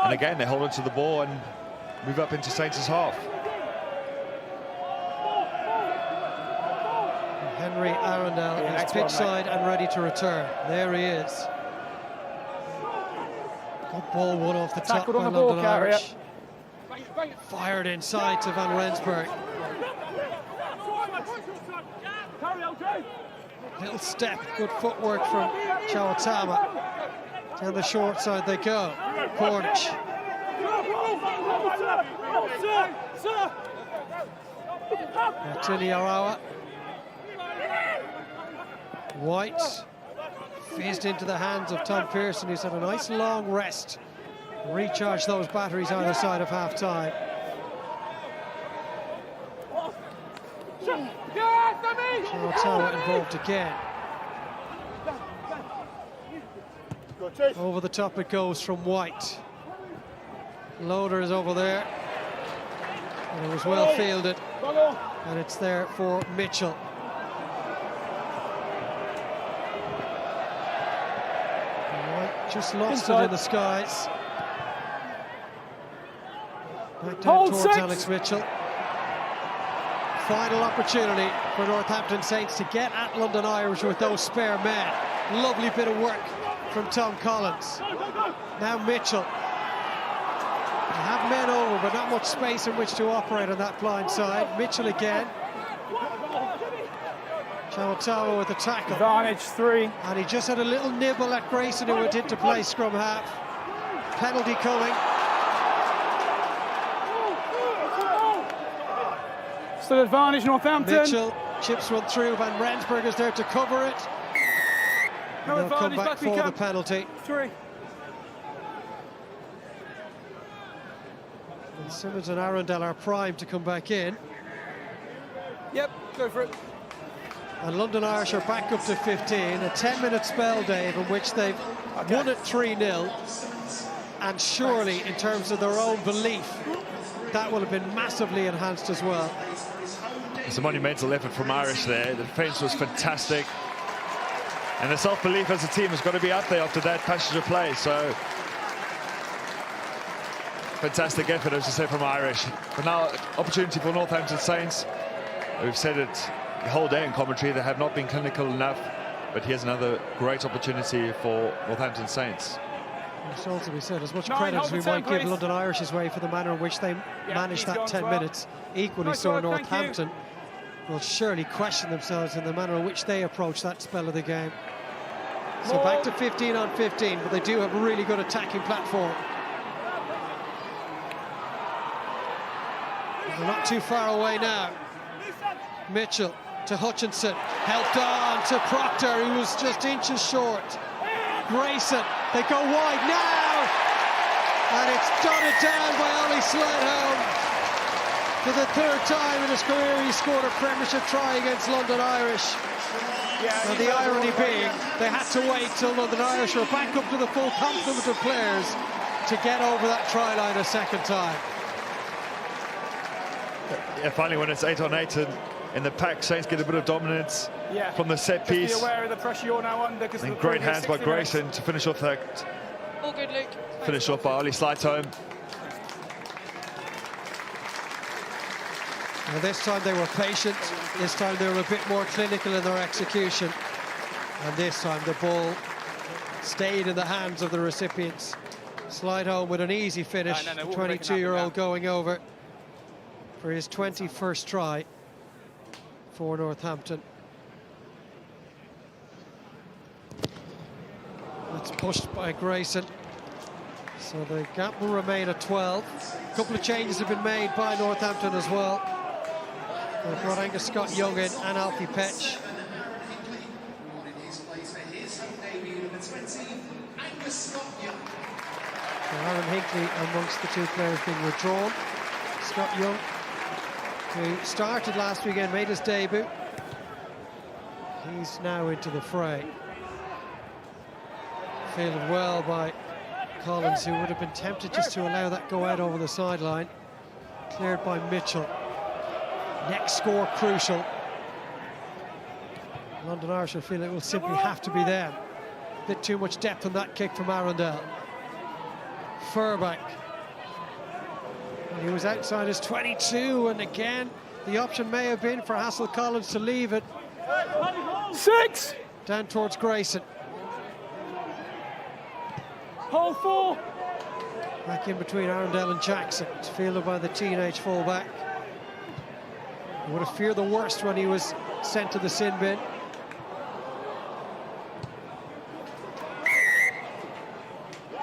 Speaker 2: And again, they hold on to the ball and move up into Saints' half.
Speaker 1: Henry Arundel is pitch side and ready to return. There he is. Good ball, one off the top by London Irish. Fired inside to Van Rensburg. Little step, good footwork from Chawatama. Down the short side they go. Cornish. Martini Arawa. White fizzed into the hands of Tom Pearson, who's had a nice long rest. Recharge those batteries either side of half-time. Chawatama involved again. Over the top it goes from White. Loader is over there. And it was well fielded. And it's there for Mitchell. White just lost it in the skies. Back down towards Alex Mitchell. Final opportunity for Northampton Saints to get at London Irish with those spare men. Lovely bit of work from Tom Collins. Now Mitchell. They have men over, but not much space in which to operate on that blind side. Mitchell again. Chawatama with the tackle.
Speaker 4: Advantage 3.
Speaker 1: And he just had a little nibble at Grayson, who went into play scrum half. Penalty coming.
Speaker 4: Still advantage Northampton.
Speaker 1: Mitchell, chips one through. Van Rensburg is there to cover it. And they'll come back for the penalty.
Speaker 4: 3.
Speaker 1: And Simmons and Arundel are primed to come back in.
Speaker 4: Yep, go for it.
Speaker 1: And London Irish are back up to 15. A 10-minute spell, Dave, in which they've won it 3-0. And surely, in terms of their own belief, that will have been massively enhanced as well.
Speaker 2: It's a monumental effort from Irish there. The defence was fantastic. And the self-belief as a team has got to be up there after that passage of play. So, fantastic effort, as you said, from Irish. But now, opportunity for Northampton Saints. We've said it the whole day in commentary, they have not been clinical enough. But here's another great opportunity for Northampton Saints.
Speaker 1: It's also to be said, as much credit as we might give London Irish's way for the manner in which they managed that 10 minutes, equally so Northampton will surely question themselves in the manner in which they approach that spell of the game. So back to 15 on 15, but they do have a really good attacking platform. They're not too far away now. Mitchell to Hutchinson, helped on to Proctor, who was just inches short. Grayson, they go wide now, and it's dotted down by Ollie Sledholm. For the third time in his career, he scored a Premiership try against London Irish. And the irony being, they had to wait till London Irish were back up to the full complement of players to get over that try line a second time.
Speaker 2: Yeah, finally, when it's 8 on 8 and in the pack, Saints get a bit of dominance from the set piece.
Speaker 4: Just be aware of the pressure you're now under.
Speaker 2: And great hands by Grayson to finish off that.
Speaker 6: All good, Luke.
Speaker 2: Finished off by Ollie Sledholm.
Speaker 1: Well, this time they were patient. This time they were a bit more clinical in their execution. And this time the ball stayed in the hands of the recipients. Sledholm with an easy finish. The 22-year-old going over for his 21st try for Northampton. That's pushed by Grayson. So the gap will remain at 12. A couple of changes have been made by Northampton as well. They've brought Angus Scott Young in and Alfie Petch. So Aaron Hinckley amongst the two players being withdrawn. Scott Young, who started last weekend, made his debut. He's now into the fray. Fielded well by Collins, who would have been tempted just to allow that go out over the sideline. Cleared by Mitchell. Next score crucial. London Irish will feel it will simply have to be them. A bit too much depth on that kick from Arundel. Furbank. He was outside his 22, and again the option may have been for Hassel Collins to leave it.
Speaker 4: 6!
Speaker 1: Down towards Grayson.
Speaker 4: Hole 4!
Speaker 1: Back in between Arundel and Jackson. It's fielded by the teenage fullback. He would have feared the worst when he was sent to the sin bin.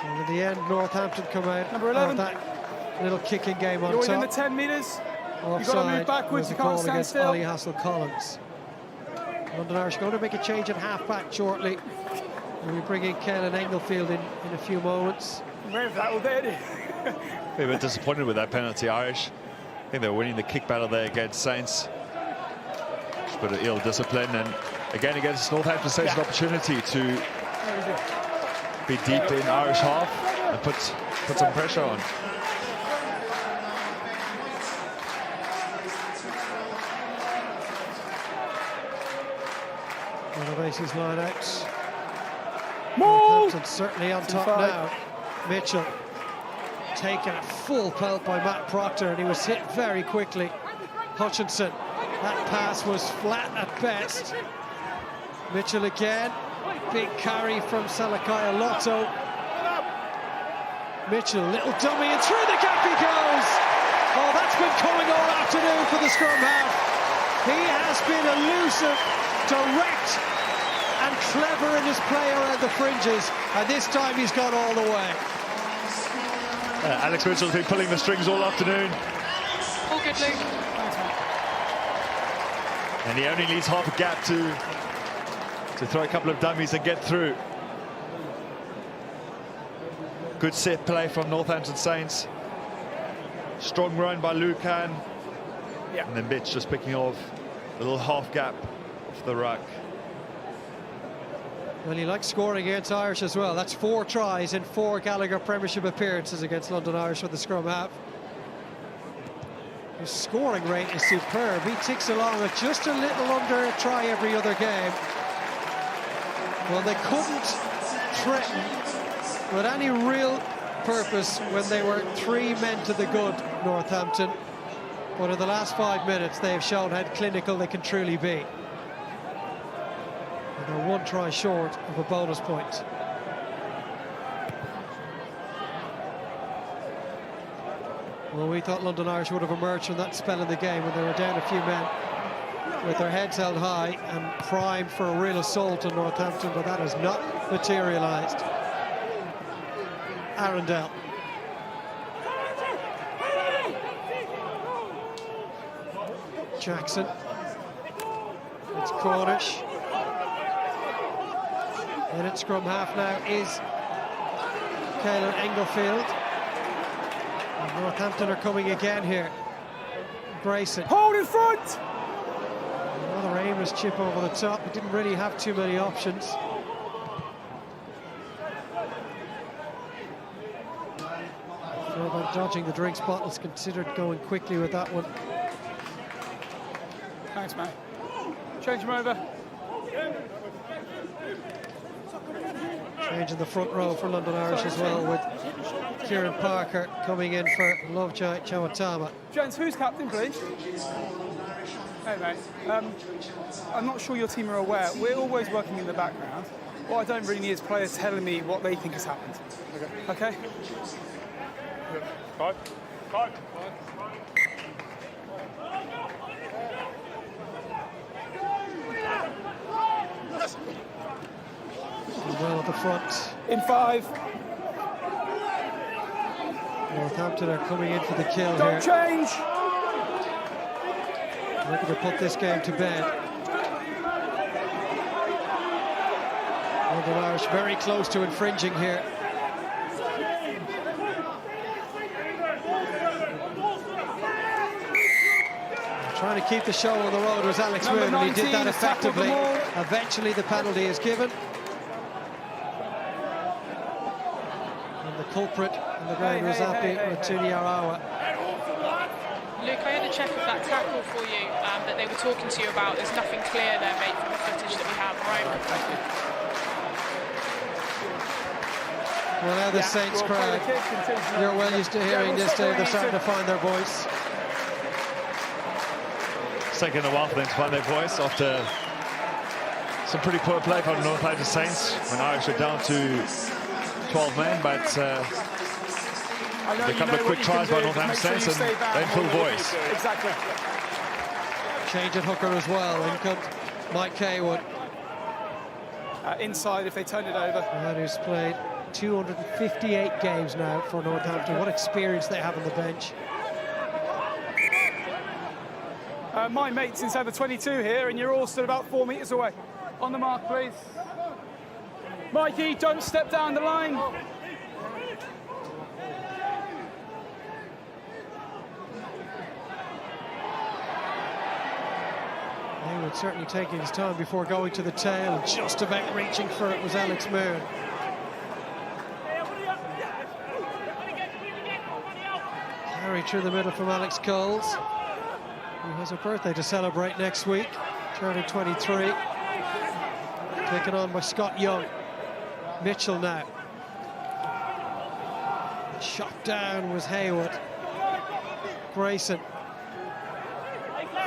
Speaker 1: And in the end, Northampton come out
Speaker 4: Number 11.
Speaker 1: of that little kicking game on
Speaker 4: You're
Speaker 1: top.
Speaker 4: within the 10 metres.
Speaker 1: Offside
Speaker 4: You've got to move backwards,
Speaker 1: was
Speaker 4: you
Speaker 1: the
Speaker 4: can't
Speaker 1: call
Speaker 4: stand
Speaker 1: against
Speaker 4: still.
Speaker 1: Ollie Hassel-Collins. London Irish going to make a change at half-back shortly. We'll be bringing Caelan Englefield in a few moments.
Speaker 4: I'm ready for that all day.
Speaker 2: They were disappointed with that penalty, Irish. I think they were winning the kick battle there against Saints. Just a bit of ill discipline, and again against Northampton Saints, an opportunity to be deep in Irish half and put some pressure on.
Speaker 1: On the bases line out.
Speaker 4: Move!
Speaker 1: Northampton certainly on top now. Mitchell taken a full pelt by Matt Proctor, and he was hit very quickly. Hutchinson, that pass was flat at best. Mitchell again, big carry from Salakai Lotto. Mitchell, little dummy, and through the gap he goes. Oh, that's been coming all afternoon for the scrum half. He has been elusive, direct and clever in his play around the fringes, and this time he's gone all the way.
Speaker 2: Alex Mitchell's been pulling the strings all afternoon.
Speaker 6: All good, Luke.
Speaker 2: And he only needs half a gap to throw a couple of dummies and get through. Good set play from Northampton Saints. Strong run by Lucan.
Speaker 4: Yeah.
Speaker 2: And then Mitch just picking off a little half gap off the ruck.
Speaker 1: Well, he likes scoring against Irish as well. That's 4 tries in 4 Gallagher Premiership appearances against London Irish with the scrum half. His scoring rate is superb. He ticks along at just a little under a try every other game. Well, they couldn't threaten with any real purpose when they were 3 men to the good, Northampton. But in the last 5 minutes, they've shown how clinical they can truly be. And they're 1 try short of a bonus point. Well, we thought London Irish would have emerged from that spell in the game when they were down a few men with their heads held high and primed for a real assault on Northampton, but that has not materialised. Arundel. Jackson. It's Cornish. And at scrum half now is Caelan Englefield. And Northampton are coming again here. Grayson.
Speaker 4: Hold in front!
Speaker 1: Another aimless chip over the top. He didn't really have too many options. About dodging the drinks bottles, considered going quickly with that one.
Speaker 4: Thanks, mate. Change him over.
Speaker 1: Change in the front row for London Irish as well, with Kieran Parker coming in for Lovejoy Chawatama.
Speaker 4: Gents, who's captain, please? Hey, mate. I'm not sure your team are aware. We're always working in the background. What I don't really need is players telling me what they think has happened. Okay?
Speaker 5: Five.
Speaker 1: Well the front.
Speaker 4: In 5.
Speaker 1: Northampton are coming in for the kill
Speaker 4: Don't
Speaker 1: here.
Speaker 4: change.
Speaker 1: Looking to put this game to bed. Northern Irish very close to infringing here. Trying to keep the show on the road was Alex Moon, and he did that effectively. Eventually the penalty is given. And the culprit in the ground was happy with Tuni Arawa.
Speaker 6: Luke, I had a check of that tackle for you that they were talking to you about. There's nothing clear there, mate, from the footage that we have, right?
Speaker 1: Well, now the Saints crowd, you're well used to hearing this, Dave. They're starting to find their voice.
Speaker 2: It's taken a while for them to find their voice after some pretty poor play from Northampton Saints when Irish were down to 12 men, but a couple of quick tries by Northampton Saints and they're in full voice.
Speaker 4: Exactly.
Speaker 1: Change at hooker as well. In comes Mike Haywood.
Speaker 4: Inside if they turn it over.
Speaker 1: And who's played 258 games now for Northampton. What experience they have on the bench.
Speaker 4: My mate since over 22 here, and you're all stood about 4 metres away. On the mark, please. Mikey, don't step down the line.
Speaker 1: Haywood certainly taking his time before going to the tail, and just about reaching for it was Alex Moon. Carry through the middle from Alex Coles, who has a birthday to celebrate next week, turning 23. Taken on by Scott Young. Mitchell now. Shot down was Haywood. Grayson.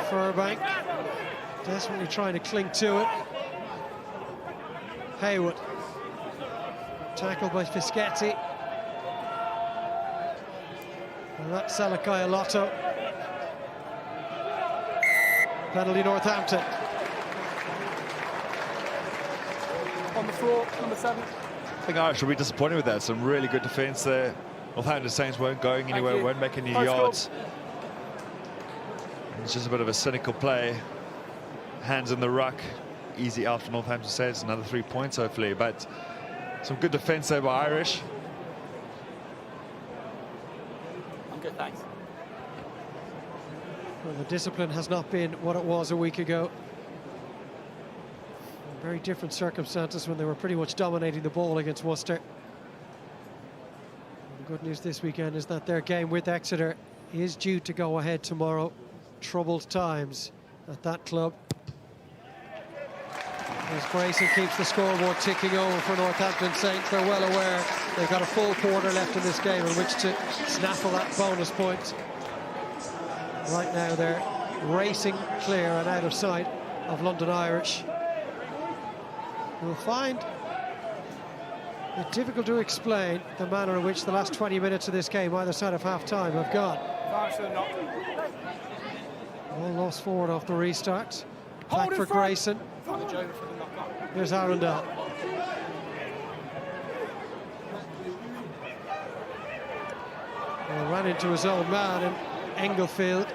Speaker 1: Furbank. Desperately trying to cling to it. Haywood. Tackled by Fischetti. And that's Salakai Alotto. Penalty Northampton.
Speaker 4: On the floor, number 7.
Speaker 2: I think Irish will be disappointed with that. Some really good defence there. Northampton Saints weren't going anywhere, weren't making any yards. It's just a bit of a cynical play. Hands in the ruck. Easy out for Northampton Saints. Another 3 points, hopefully. But some good defence there by Irish.
Speaker 4: I'm good, thanks.
Speaker 1: Well, the discipline has not been what it was a week ago. Very different circumstances when they were pretty much dominating the ball against Worcester. The good news this weekend is that their game with Exeter is due to go ahead tomorrow. Troubled times at that club. As Grayson keeps the scoreboard ticking over for Northampton Saints, they're well aware they've got a full quarter left in this game in which to snaffle that bonus point. Right now they're racing clear and out of sight of London Irish. You'll find it difficult to explain the manner in which the last 20 minutes of this game, either side of half-time, have gone. All lost forward off the restart. Back for Grayson. Here's Arundel. Well, ran into his own man in Englefield.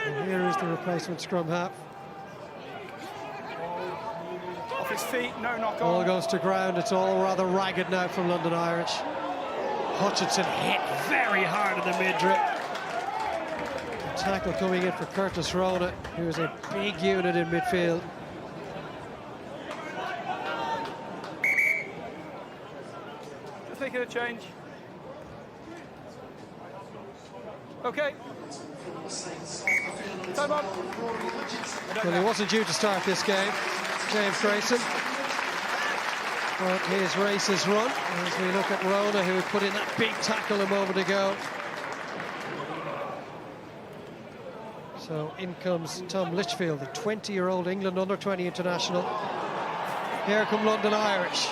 Speaker 1: And here is the replacement scrum half.
Speaker 4: Off his feet, no knock on.
Speaker 1: Ball goes to ground. It's all rather ragged now from London Irish. Hutchinson hit very hard in the mid-drip. Tackle coming in for Curtis Rona, who is a big unit in midfield.
Speaker 4: Just taking a change. Okay. Time up.
Speaker 1: Well, he wasn't due to start this game, James Grayson. But his race is run as we look at Rona, who put in that big tackle a moment ago. So in comes Tom Litchfield, the 20-year-old England under-20 international. Here come London Irish.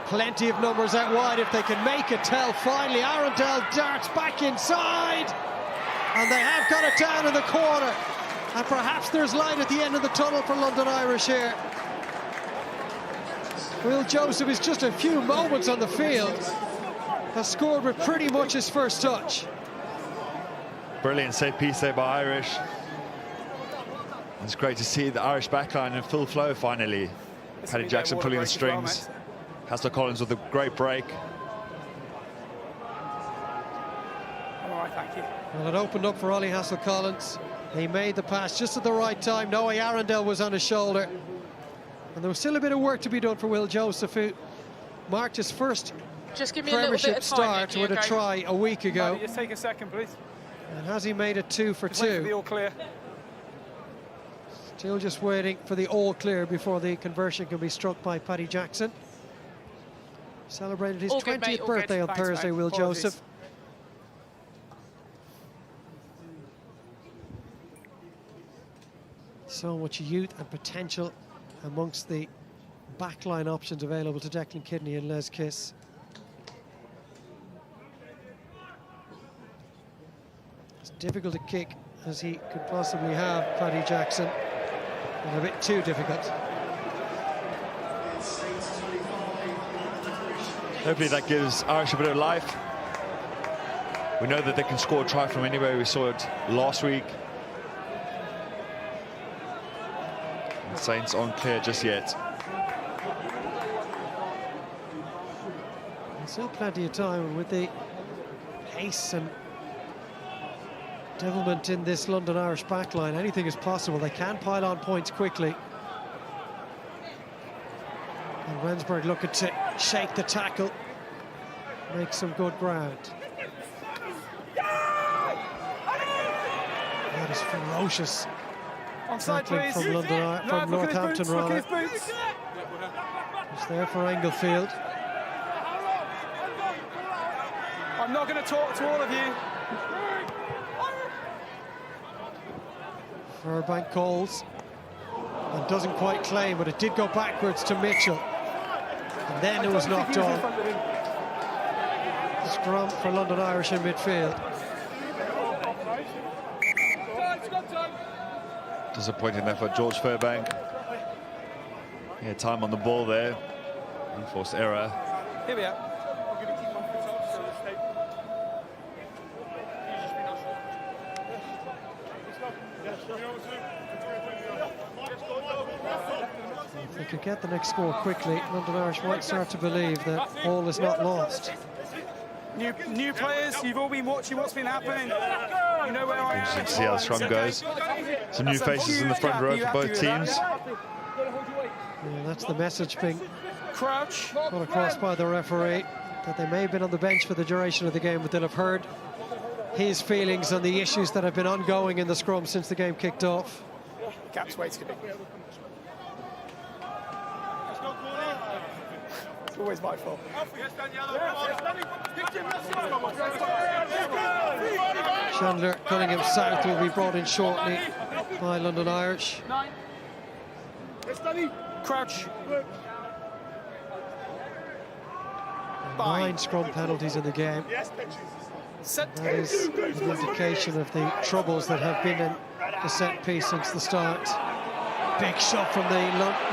Speaker 1: Plenty of numbers out wide if they can make it tell. Finally, Arundel darts back inside. And they have got it down in the corner. And perhaps there's light at the end of the tunnel for London Irish here. Will Joseph is just a few moments on the field. Has scored with pretty much his first touch.
Speaker 2: Brilliant set piece there by Irish. It's great to see the Irish backline in full flow finally. Paddy Jackson pulling the strings. Hassel Collins with a great break.
Speaker 4: All right, thank you.
Speaker 1: Well, it opened up for Ollie Hassel Collins. He made the pass just at the right time. Noah Arundel was on his shoulder. And there was still a bit of work to be done for Will Joseph, who marked his first
Speaker 6: Just give me a little bit
Speaker 1: Premiership
Speaker 6: of time,
Speaker 1: start with a try a week ago.
Speaker 4: Paddy, just take a second, please.
Speaker 1: And has he made it 2 for
Speaker 4: Wait for the
Speaker 1: 2?
Speaker 4: all clear.
Speaker 1: Still just waiting for the all clear before the conversion can be struck by Paddy Jackson. Celebrated his
Speaker 6: All good,
Speaker 1: 20th
Speaker 6: mate, all
Speaker 1: birthday
Speaker 6: good.
Speaker 1: on
Speaker 4: Thanks,
Speaker 1: Thursday,
Speaker 4: mate.
Speaker 1: Will
Speaker 4: Apologies.
Speaker 1: Joseph. So much youth and potential amongst the backline options available to Declan Kidney and Les Kiss. As difficult a kick as he could possibly have, Paddy Jackson, and a bit too difficult.
Speaker 2: Hopefully that gives Irish a bit of life. We know that they can score a try from anywhere. We saw it last week. And Saints aren't clear just yet.
Speaker 1: There's still plenty of time, and with the pace and devilment in this London Irish backline, anything is possible. They can pile on points quickly. And Rensburg looking to shake the tackle, make some good ground. That is ferocious.
Speaker 4: Onside,
Speaker 1: Tackling
Speaker 4: please.
Speaker 1: from London,
Speaker 4: No,
Speaker 1: from
Speaker 4: look at his
Speaker 1: Northampton
Speaker 4: boots, look
Speaker 1: rather.
Speaker 4: at his boots.
Speaker 1: It's there for Englefield.
Speaker 4: I'm not going to talk to all of you.
Speaker 1: Furbank calls and doesn't quite claim, but it did go backwards to Mitchell. And then it was knocked on. Scrum for London Irish in midfield.
Speaker 2: Disappointing there for George Furbank. He had time on the ball there. Unforced error.
Speaker 4: Here we are.
Speaker 1: If they could get the next score quickly, London Irish might start to believe that all is not lost.
Speaker 4: New players, you've all been watching what's been happening. You know where I am.
Speaker 2: Interesting to see how the scrum goes. Some new faces in the front row for both teams.
Speaker 1: Yeah, that's the message being
Speaker 4: Crouch.
Speaker 1: put across by the referee, that they may have been on the bench for the duration of the game, but they'll have heard his feelings on the issues that have been ongoing in the scrum since the game kicked off.
Speaker 4: Cap's waiting. It's always my fault.
Speaker 1: Chandler Cunningham South will be brought in shortly by London Irish.
Speaker 4: Crouch.
Speaker 1: 9 scrum penalties in the game.
Speaker 4: Set.
Speaker 1: That is an indication of the troubles that have been in the set piece since the start. Big shot from the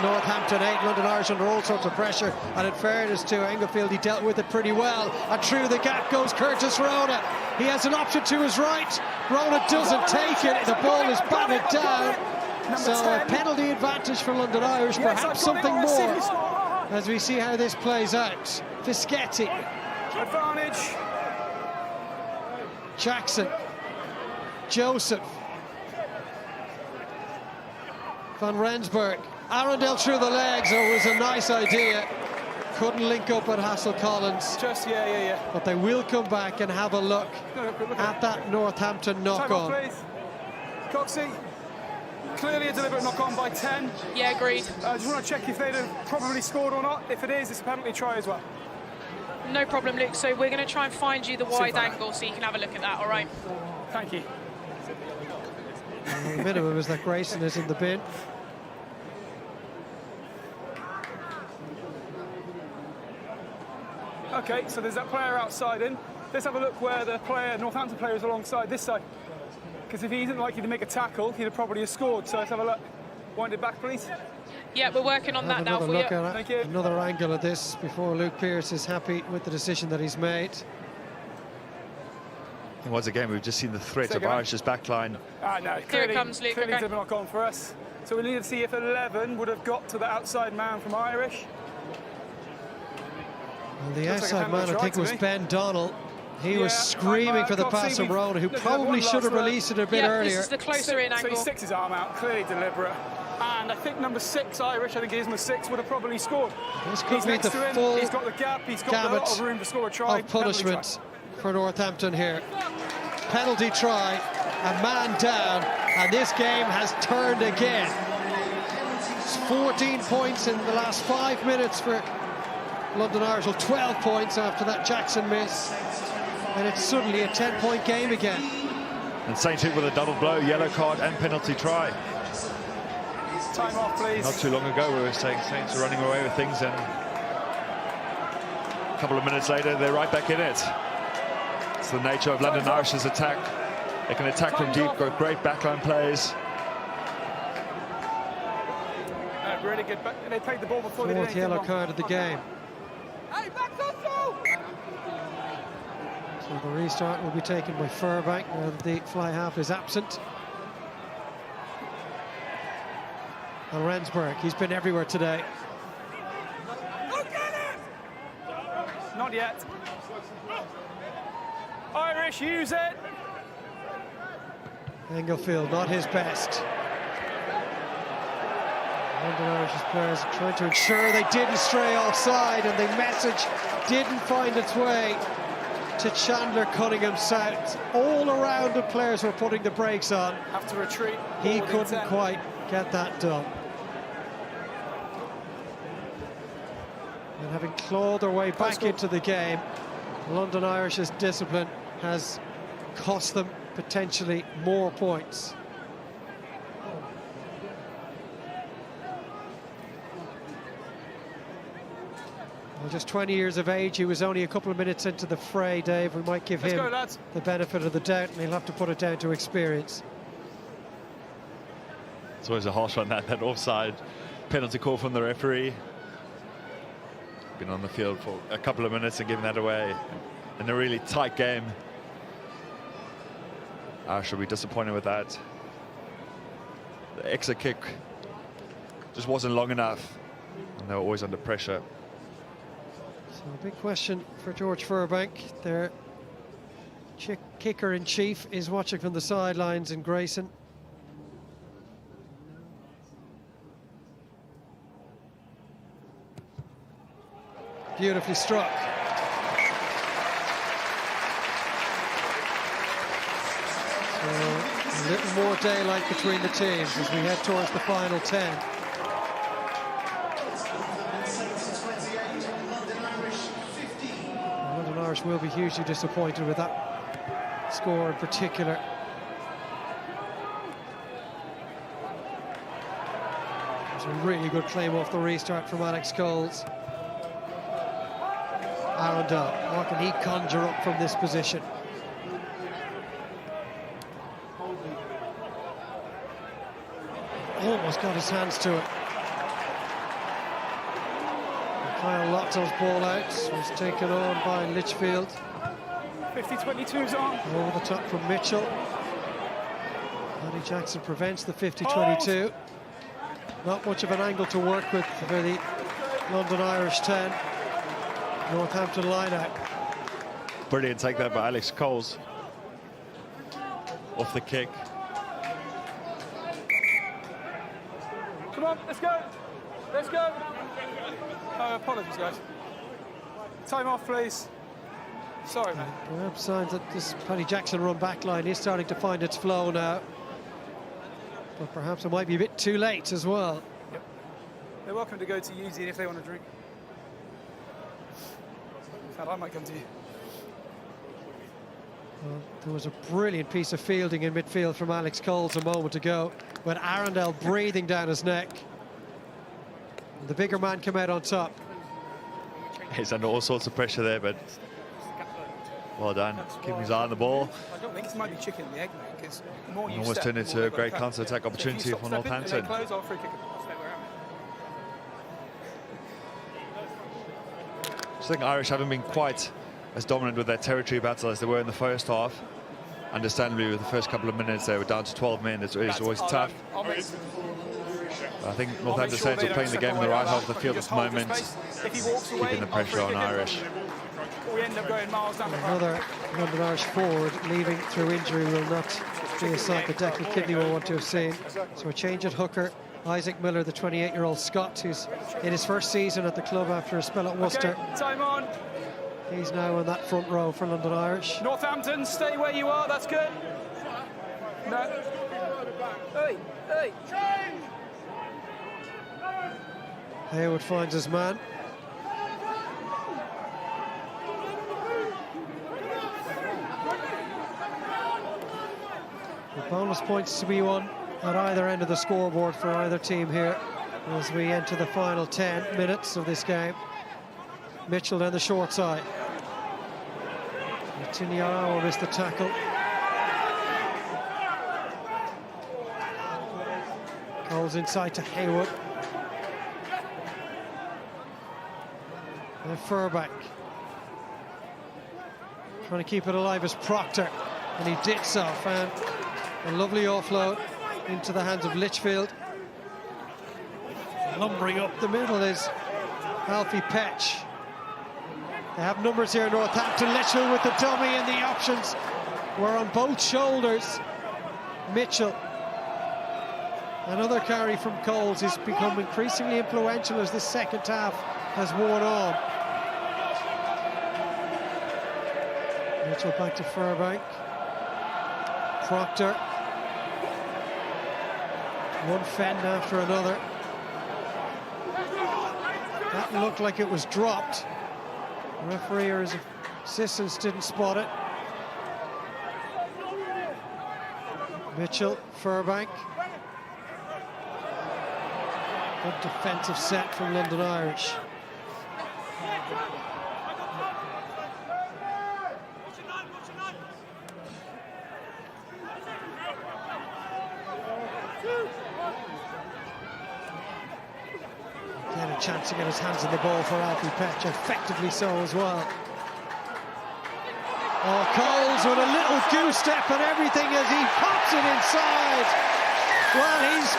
Speaker 1: Northampton 8. London Irish under all sorts of pressure, and in fairness to Englefield, he dealt with it pretty well. And through the gap goes Curtis Rona. He has an option to his right. Rona doesn't take it. The ball is batted down. So a penalty advantage for London Irish, perhaps something more, as we see how this plays out. Fischetti.
Speaker 4: Advantage.
Speaker 1: Jackson. Joseph. Van Rensburg. Arundel through the legs. Oh, it was a nice idea. Couldn't link up with Hassel Collins.
Speaker 4: Just, yeah.
Speaker 1: But they will come back and have a look at that Northampton knock-on.
Speaker 4: Coxie. Clearly a deliberate knock-on by 10.
Speaker 6: Yeah, agreed.
Speaker 4: I just want to check if they'd have probably scored or not. If it is, it's a penalty try as well.
Speaker 6: No problem, Luke. So we're going to try and find you the wide
Speaker 4: Super.
Speaker 6: angle so you can have a look at that, all right?
Speaker 4: Thank you.
Speaker 1: The minimum is that Grayson is in the bin.
Speaker 4: Okay, so there's that player outside in. Let's have a look where the Northampton player is alongside this side. Because if he isn't likely to make a tackle, he'd have probably scored. So let's have a look. Wind it back, please.
Speaker 6: Yeah, we're working on that now
Speaker 1: Another
Speaker 6: for
Speaker 1: look
Speaker 6: you.
Speaker 1: at
Speaker 4: Thank you.
Speaker 1: another angle at this before Luke Pearce is happy with the decision that he's made.
Speaker 2: And once again, we've just seen the threat of
Speaker 4: Second.
Speaker 2: Irish's backline.
Speaker 4: No,
Speaker 6: Here it comes, Luke.
Speaker 4: Clearly
Speaker 6: Okay.
Speaker 4: they've not gone for us. So we need to see if 11 would have got to the outside man from Irish.
Speaker 1: Well, the
Speaker 4: Looks like a
Speaker 1: outside
Speaker 4: handball
Speaker 1: man, I
Speaker 4: try
Speaker 1: think,
Speaker 4: to
Speaker 1: was
Speaker 4: me.
Speaker 1: Ben Donnell. He was
Speaker 4: Yeah,
Speaker 1: screaming for the
Speaker 4: can't see
Speaker 1: pass from
Speaker 4: we've-
Speaker 1: Rona, who
Speaker 4: look, there's
Speaker 1: probably
Speaker 4: one
Speaker 1: should have
Speaker 4: last
Speaker 1: released it a bit
Speaker 6: Yeah,
Speaker 1: earlier.
Speaker 6: this is the closer in
Speaker 4: So he
Speaker 6: angle.
Speaker 4: sticks his arm out, clearly deliberate. And I think number 6, Irish, I think it is number 6, would have probably scored.
Speaker 1: This could
Speaker 4: He's
Speaker 1: be
Speaker 4: next
Speaker 1: the
Speaker 4: to him,
Speaker 1: full
Speaker 4: he's got the gap, he's got a
Speaker 1: gamut
Speaker 4: lot of room to score a try.
Speaker 1: of punishment for Northampton here. Penalty try, a man down, and this game has turned again. It's 14 points in the last 5 minutes for London Irish, well, 12 points after that Jackson miss, and it's suddenly a 10-point game again.
Speaker 2: And Saints hit with a double blow, yellow card and penalty try.
Speaker 4: Time off, please.
Speaker 2: Not too long ago, we were saying Saints are running away with things, and a couple of minutes later, they're right back in it. It's the nature of London Irish's attack. They can attack from deep, got great backline plays.
Speaker 4: Really good. They played the ball before they did
Speaker 1: Fourth
Speaker 4: anything
Speaker 1: yellow
Speaker 4: wrong.
Speaker 1: card of the game.
Speaker 4: Hey, back to
Speaker 1: So the restart will be taken by Furbank now that the fly half is absent. And Rensburg, he's been everywhere today.
Speaker 4: Not yet. Irish, use it.
Speaker 1: Englefield, not his best. London Irish's players are trying to ensure they didn't stray offside, and the message didn't find its way to Chandler Cunningham South. All around the players were putting the brakes on.
Speaker 4: Have to retreat.
Speaker 1: He
Speaker 4: Ball within
Speaker 1: couldn't
Speaker 4: 10.
Speaker 1: quite get that done. And having clawed their way back into the game, London Irish's discipline has cost them potentially more points. Well, just 20 years of age, he was only a couple of minutes into the fray, Dave. We might give
Speaker 4: Let's
Speaker 1: him
Speaker 4: go, lads.
Speaker 1: the benefit of the doubt, and he'll have to put it down to experience.
Speaker 2: It's always a harsh one, that offside penalty call from the referee. Been on the field for a couple of minutes and giving that away in a really tight game. Irish will be disappointed with that. The exit kick just wasn't long enough, and they were always under pressure.
Speaker 1: So a big question for George Furbank. Their kicker-in-chief is watching from the sidelines in Grayson. Beautifully struck. So a little more daylight between the teams as we head towards the final 10. London Irish will be hugely disappointed with that score in particular. There's a really good claim off the restart from Alex Coles. Arundel, what can he conjure up from this position? Almost got his hands to it. Kyle Lotto's ball out was taken on by Litchfield.
Speaker 4: 50-22's on.
Speaker 1: Over the top from Mitchell. Paddy Jackson prevents the 50-22. Not much of an angle to work with for the London Irish 10. Northampton line out.
Speaker 2: Brilliant take that by Alex Coles. Off the kick.
Speaker 4: Come on, let's go. Let's go. Apologies, guys. Time off, please. Sorry, man.
Speaker 1: Perhaps signs that this Paddy Jackson run back line is starting to find its flow now. But perhaps it might be a bit too late as well.
Speaker 4: Yep. They're welcome to go to Eugene if they want to drink. In fact, I might come to you.
Speaker 1: Well, there was a brilliant piece of fielding in midfield from Alex Coles a moment ago, with Arundel breathing down his neck. The bigger man came out on top.
Speaker 2: He's under all sorts of pressure there, but Well done, keeping his eye on the ball.
Speaker 4: I don't think this might be chicken and the egg, mate, because the more you
Speaker 2: Almost
Speaker 4: step,
Speaker 2: turned
Speaker 4: the
Speaker 2: into
Speaker 4: more
Speaker 2: a
Speaker 4: they've
Speaker 2: great
Speaker 4: got to
Speaker 2: counter-attack
Speaker 4: cut. So if you
Speaker 2: opportunity
Speaker 4: stop
Speaker 2: for
Speaker 4: stepping and they
Speaker 2: Northampton.
Speaker 4: close, I'll free kick it. Stay where I am.
Speaker 2: I think Irish haven't been quite as dominant with their territory battle as they were in the first half. Understandably, with the first couple of minutes, they were down to 12 men. It's always tough. I think Northampton Saints are playing the game in the right half of the field at the moment, keeping the pressure on Irish.
Speaker 4: We end up going miles down the park.
Speaker 1: Another London Irish forward leaving through injury will not be a sight that Declan Kidney will want to have seen. So a change at hooker. Isaac Miller, the 28-year-old Scot, who's in his first season at the club after a spell at Worcester.
Speaker 4: Okay, time on.
Speaker 1: He's now in that front row for London Irish.
Speaker 4: Northampton, stay where you are, that's good. No. Hey, hey.
Speaker 1: Haywood finds his man. The bonus points to be won at either end of the scoreboard for either team here as we enter the final 10 minutes of this game. Mitchell down the short side. Tiniara will miss the tackle. Coles inside to Haywood. And Furbank. Trying to keep it alive as Proctor, and he did so. Found a lovely offload into the hands of Litchfield. Lumbering up the middle is Alfie Petch. They have numbers here, Northampton. Litchfield with the dummy, and the options were on both shoulders. Mitchell. Another carry from Coles has become increasingly influential as the second half has worn on. Mitchell back to Furbank. Proctor. One fend after another. That looked like it was dropped. The referee or his assistants didn't spot it. Mitchell, Furbank. Good defensive set from London Irish. Again, a chance to get his hands on the ball for Alfie Petch, effectively so as well. Oh, Coles with a little goose step and everything as he pops it inside. Well, he's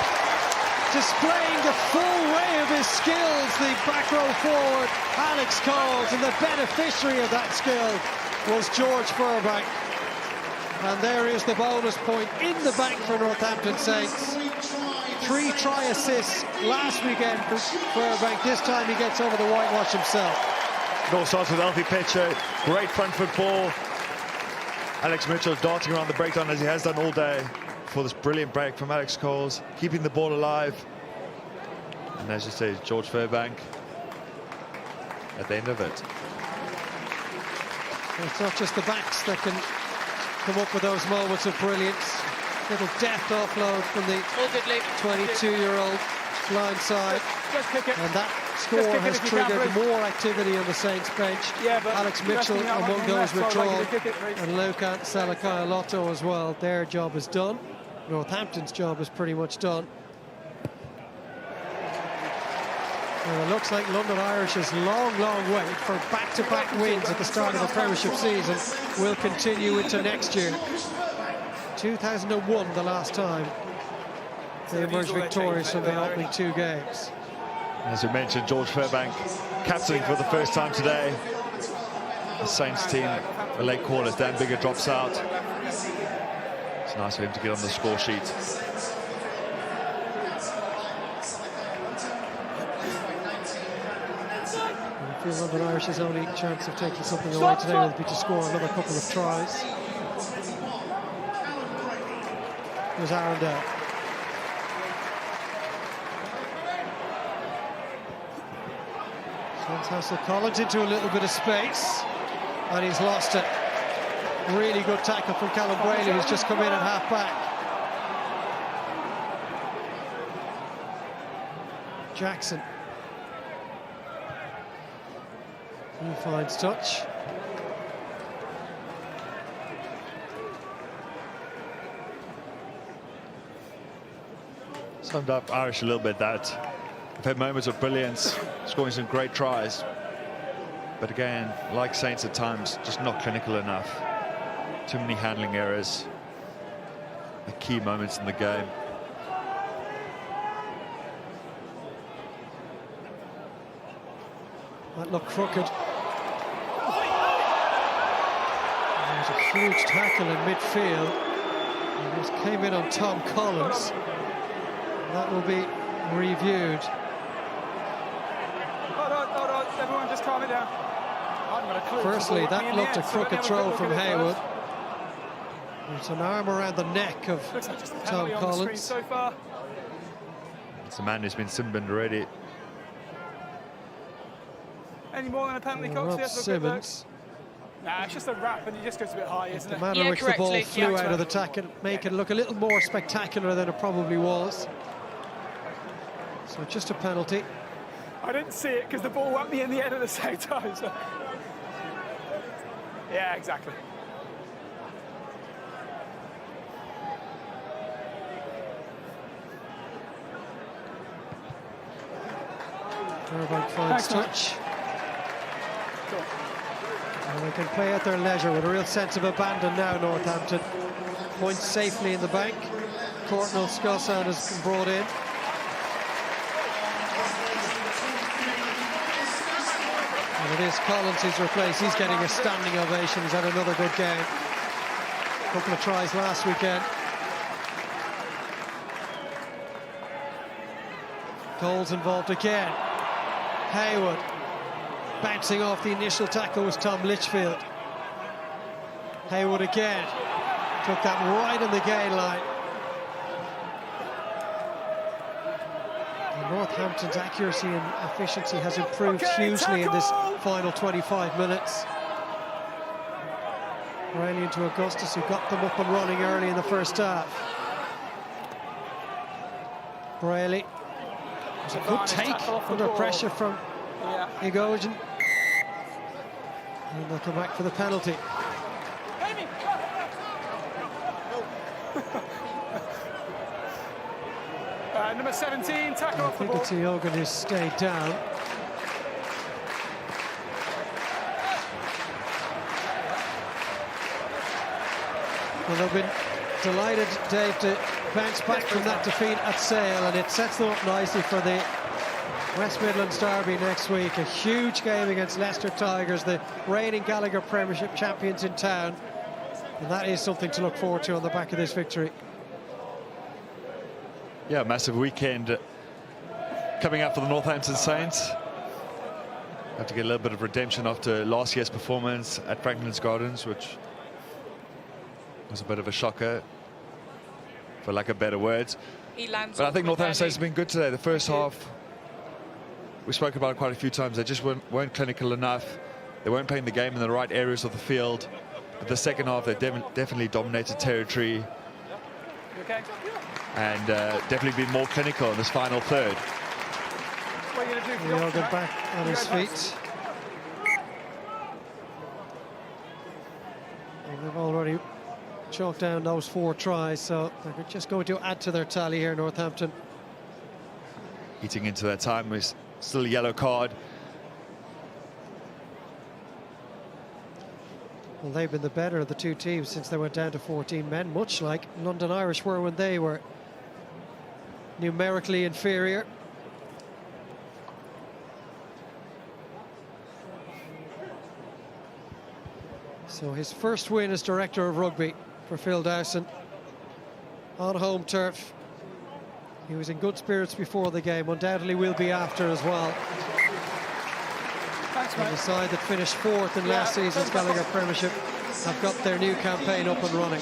Speaker 1: displaying the full way of his skills, the back row forward, Alex Coles, and the beneficiary of that skill was George Furbank. And there is the bonus point in the bank for Northampton Saints. 3 try assists last weekend for Furbank. This time he gets over the whitewash himself.
Speaker 2: It all starts with Alfie Petcher, great front foot ball. Alex Mitchell darting around the breakdown as he has done all day for this brilliant break from Alex Coles, keeping the ball alive. And as you say, George Furbank at the end of it.
Speaker 1: Well, it's not just the backs that can come up with those moments of brilliance. Little deft offload from the 22-year-old blind side.
Speaker 4: Just kick it.
Speaker 1: And that score has triggered more activity on the Saints bench.
Speaker 4: Yeah, but
Speaker 1: Alex Mitchell among those withdrawn,
Speaker 4: kick it, please.
Speaker 1: and Luca Salakaya-Lotto as well. Their job is done. Northampton's job is pretty much done. Well, it looks like London Irish's long, long wait for back-to-back wins at the start of the Premiership season will continue into next year. 2001, the last time they emerged victorious from the opening 2 games.
Speaker 2: As we mentioned, George Furbank captaining for the first time today. The Saints team, a late call as Dan Bigger drops out. It's nice for him to get on the score sheet.
Speaker 1: I feel London Irish's only chance of taking something away today will be to score another couple of tries. Here's Arundel. Sends Hassel Collins into a little bit of space, and he's lost it. Really good tackle from Callum Braley, who's just come in at half back. Jackson. He finds touch.
Speaker 2: summed up Irish a little bit, that they've had moments of brilliance, scoring some great tries. But again, like Saints at times, just not clinical enough. Too many handling errors. The key moments in the game.
Speaker 1: That looked crooked. There's a huge tackle in midfield. It just came in on Tom Collins. That will be reviewed.
Speaker 4: Hold on, everyone just calm it down. I haven't got a clue.
Speaker 1: Firstly, that looked a
Speaker 4: So
Speaker 1: crooked
Speaker 4: let me have a
Speaker 1: throw
Speaker 4: quick
Speaker 1: from
Speaker 4: look at it
Speaker 1: Haywood.
Speaker 4: first.
Speaker 1: There's an arm around the neck of
Speaker 4: Looks like just a
Speaker 1: Tom
Speaker 4: penalty on the screen
Speaker 1: Collins.
Speaker 4: so far.
Speaker 2: It's a man who's been sin-binned already.
Speaker 4: Any more than a penalty, Cox?
Speaker 1: Rob
Speaker 4: Let's have a quick look.
Speaker 1: Simmons.
Speaker 4: Nah, it's just a wrap and he just goes a bit high, isn't
Speaker 1: The
Speaker 4: it?
Speaker 1: manner in
Speaker 6: Yeah,
Speaker 1: which the
Speaker 6: correct,
Speaker 1: ball
Speaker 6: Luke,
Speaker 1: flew
Speaker 6: yeah.
Speaker 1: out of the tackle make it look a little more spectacular than it probably was. So just a penalty.
Speaker 4: I didn't see it because the ball whacked me in the head at the same time. So. Yeah, exactly.
Speaker 1: Turnbank finds
Speaker 4: Thanks, mate.
Speaker 1: touch.
Speaker 4: Cool.
Speaker 1: And they can play at their leisure with a real sense of abandon now, Northampton. Points safely in the bank. Courtnall Scossan has been brought in. And it is Collins who's replaced. He's getting a standing ovation. He's had another good game. A couple of tries last weekend. Goals involved again. Haywood. Bouncing off the initial tackle was Tom Litchfield. Haywood again. Took that right in the gain line. And Northampton's accuracy and efficiency has improved hugely in this final 25 minutes. Riley into Augustus, who got them up and running early in the first half. Brayley. It was a good take under pressure from Igogen. And they'll come back for the penalty.
Speaker 4: Number 17, tackle off the
Speaker 1: I
Speaker 4: ball.
Speaker 1: think it's Iogan who's stayed down. Well, they've been delighted, Dave, to bounce back from that defeat at Sale, and it sets them up nicely for the West Midlands derby next week. A huge game against Leicester Tigers, the reigning Gallagher Premiership champions in town. And that is something to look forward to on the back of this victory.
Speaker 2: Yeah, massive weekend coming up for the Northampton Saints. Have to get a little bit of redemption after last year's performance at Franklin's Gardens, which was a bit of a shocker, for lack of better words.
Speaker 6: He lands.
Speaker 2: But I think
Speaker 6: awkward
Speaker 2: Northampton
Speaker 6: there,
Speaker 2: Saints have
Speaker 6: Luke.
Speaker 2: been good today. The first half, we spoke about it quite a few times. They just weren't clinical enough. They weren't playing the game in the right areas of the field. But the second half, they definitely dominated territory.
Speaker 4: Okay.
Speaker 2: And definitely been more clinical in this final third.
Speaker 4: What are you going to do?
Speaker 1: Iogan back on his feet. And they've already chalked down those 4 tries, so they're just going to add to their tally here, Northampton.
Speaker 2: Eating into their time was still a yellow card.
Speaker 1: Well, they've been the better of the two teams since they went down to 14 men, much like London Irish were when they were numerically inferior. So his first win as director of rugby for Phil Dowson on home turf. He was in good spirits before the game, undoubtedly will be after as well.
Speaker 4: Thanks,
Speaker 1: And the
Speaker 4: mate.
Speaker 1: side that finished 4th in last season's Gallagher Premiership have got their new campaign up and running.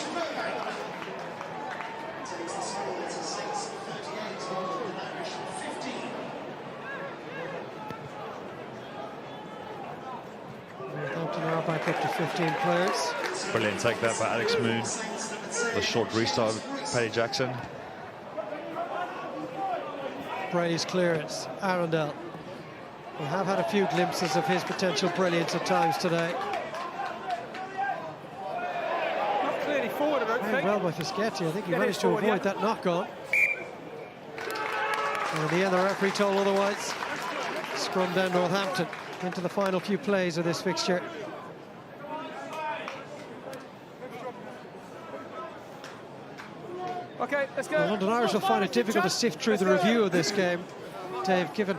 Speaker 1: Northampton are back up to 15 players.
Speaker 2: Brilliant take that by Alex Moon. The short restart of Paddy Jackson.
Speaker 1: Brady's clearance, Arundel. We have had a few glimpses of his potential brilliance at times today.
Speaker 4: Not clearly forward, I don't
Speaker 1: Very
Speaker 4: think.
Speaker 1: well by Fischetti. I think he
Speaker 4: Get it
Speaker 1: managed to
Speaker 4: forward,
Speaker 1: avoid
Speaker 4: yeah.
Speaker 1: that knock-on. And in the end, the referee told otherwise. Scrum down Northampton into the final few plays of this fixture.
Speaker 4: Okay, let's go.
Speaker 1: The London Irish will find it difficult to sift through the review of this game, Dave, given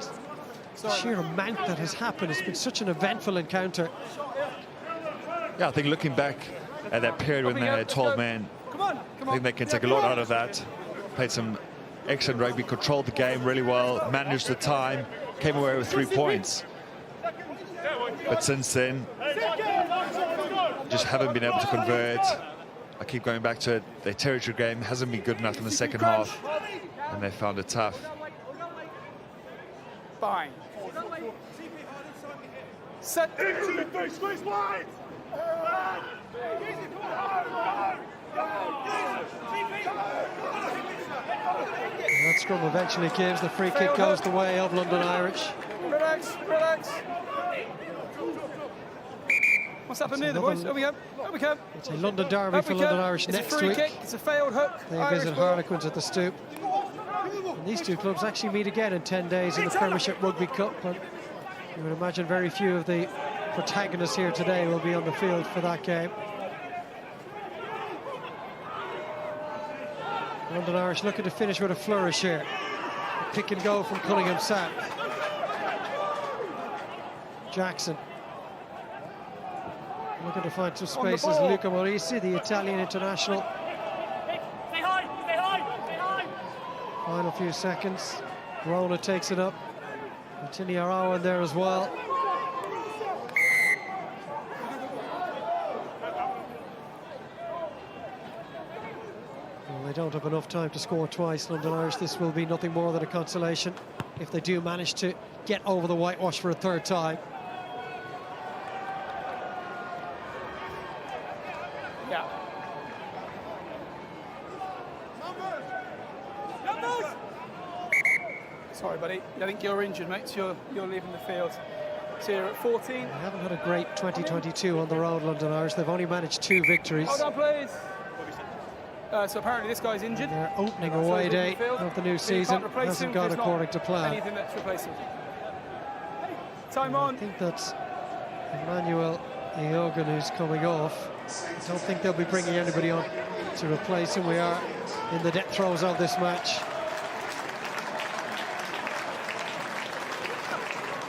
Speaker 1: the sheer amount that has happened. It's been such an eventful encounter.
Speaker 2: Yeah, I think looking back at that period when they had 12 men, I think they can take a lot out of that. Played some excellent rugby, controlled the game really well, managed the time, came away with 3 points. But since then, just haven't been able to convert. I keep going back to it. Their territory game hasn't been good enough in the second half, and they found it tough.
Speaker 4: Fine. Set.
Speaker 5: Squeeze wide!
Speaker 1: That scrum eventually gives. The free kick goes the way of London Irish.
Speaker 4: Relax, relax. What's happened here, the boys? Up we go. Up we go.
Speaker 1: It's a London derby for London Irish
Speaker 4: it's
Speaker 1: next
Speaker 4: a free
Speaker 1: week.
Speaker 4: Kick. It's a failed hook.
Speaker 1: They visit Harlequins at the Stoop. And these two clubs actually meet again in 10 days in the Premiership Rugby Cup. But you would imagine very few of the protagonists here today will be on the field for that game. London Irish looking to finish with a flourish here. A pick and go from Cunningham South. Jackson looking to find some spaces. Luca Morisi, the Italian international.
Speaker 5: Stay high! Stay high! Stay high!
Speaker 1: Final few seconds. Rona takes it up. Tini Arawa in there as well. Well, they don't have enough time to score twice, London Irish. This will be nothing more than a consolation if they do manage to get over the whitewash for a third time.
Speaker 4: Yeah. Sorry, buddy. I think you're injured, mate. So you're leaving the field. So you're at 14.
Speaker 1: They haven't had a great 2022 on the road, London Irish. They've only managed 2 victories.
Speaker 4: Hold on, please. So apparently this guy's injured.
Speaker 1: Their opening away day of the new season hasn't gone according to plan.
Speaker 4: Anything that's replacing. Time on.
Speaker 1: I think that's Emmanuel Eogan who's coming off. I don't think they'll be bringing anybody on to replace him. We are in the death throes of this match.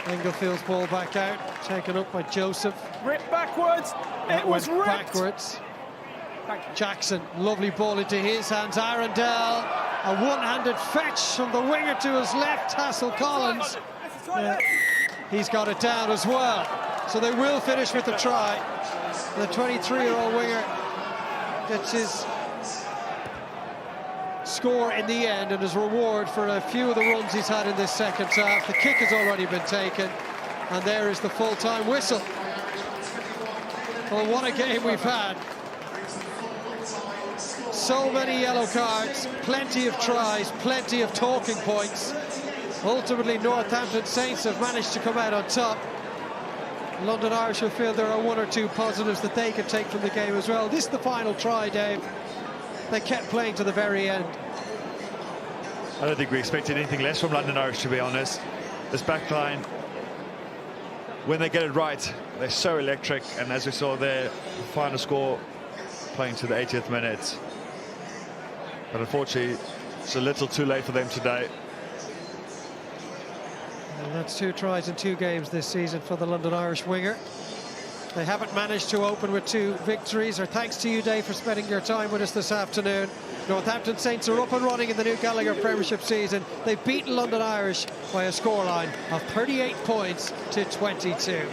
Speaker 1: Engelfield's ball back out, taken up by Joseph.
Speaker 4: Ripped backwards. It was ripped.
Speaker 1: Backwards. Jackson, lovely ball into his hands. Arundel, a one-handed fetch from the winger to his left, Hassel Collins. He's got it down as well. So they will finish with the try. The 23-year-old winger gets his score in the end and his reward for a few of the runs he's had in this second half. The kick has already been taken, and there is the full-time whistle. Well, what a game we've had. So many yellow cards, plenty of tries, plenty of talking points. Ultimately, Northampton Saints have managed to come out on top. London Irish will feel there are 1 or 2 positives that they can take from the game as well. This is the final try, Dave. They kept playing to the very end.
Speaker 2: I don't think we expected anything less from London Irish, to be honest. This back line, when they get it right, they're so electric. And as we saw there, the final score playing to the 80th minute. But unfortunately, it's a little too late for them today.
Speaker 1: And that's 2 tries in 2 games this season for the London Irish winger. They haven't managed to open with 2 victories. Our thanks to you, Dave, for spending your time with us this afternoon. Northampton Saints are up and running in the new Gallagher Premiership season. They've beaten London Irish by a scoreline of 38 points to 22.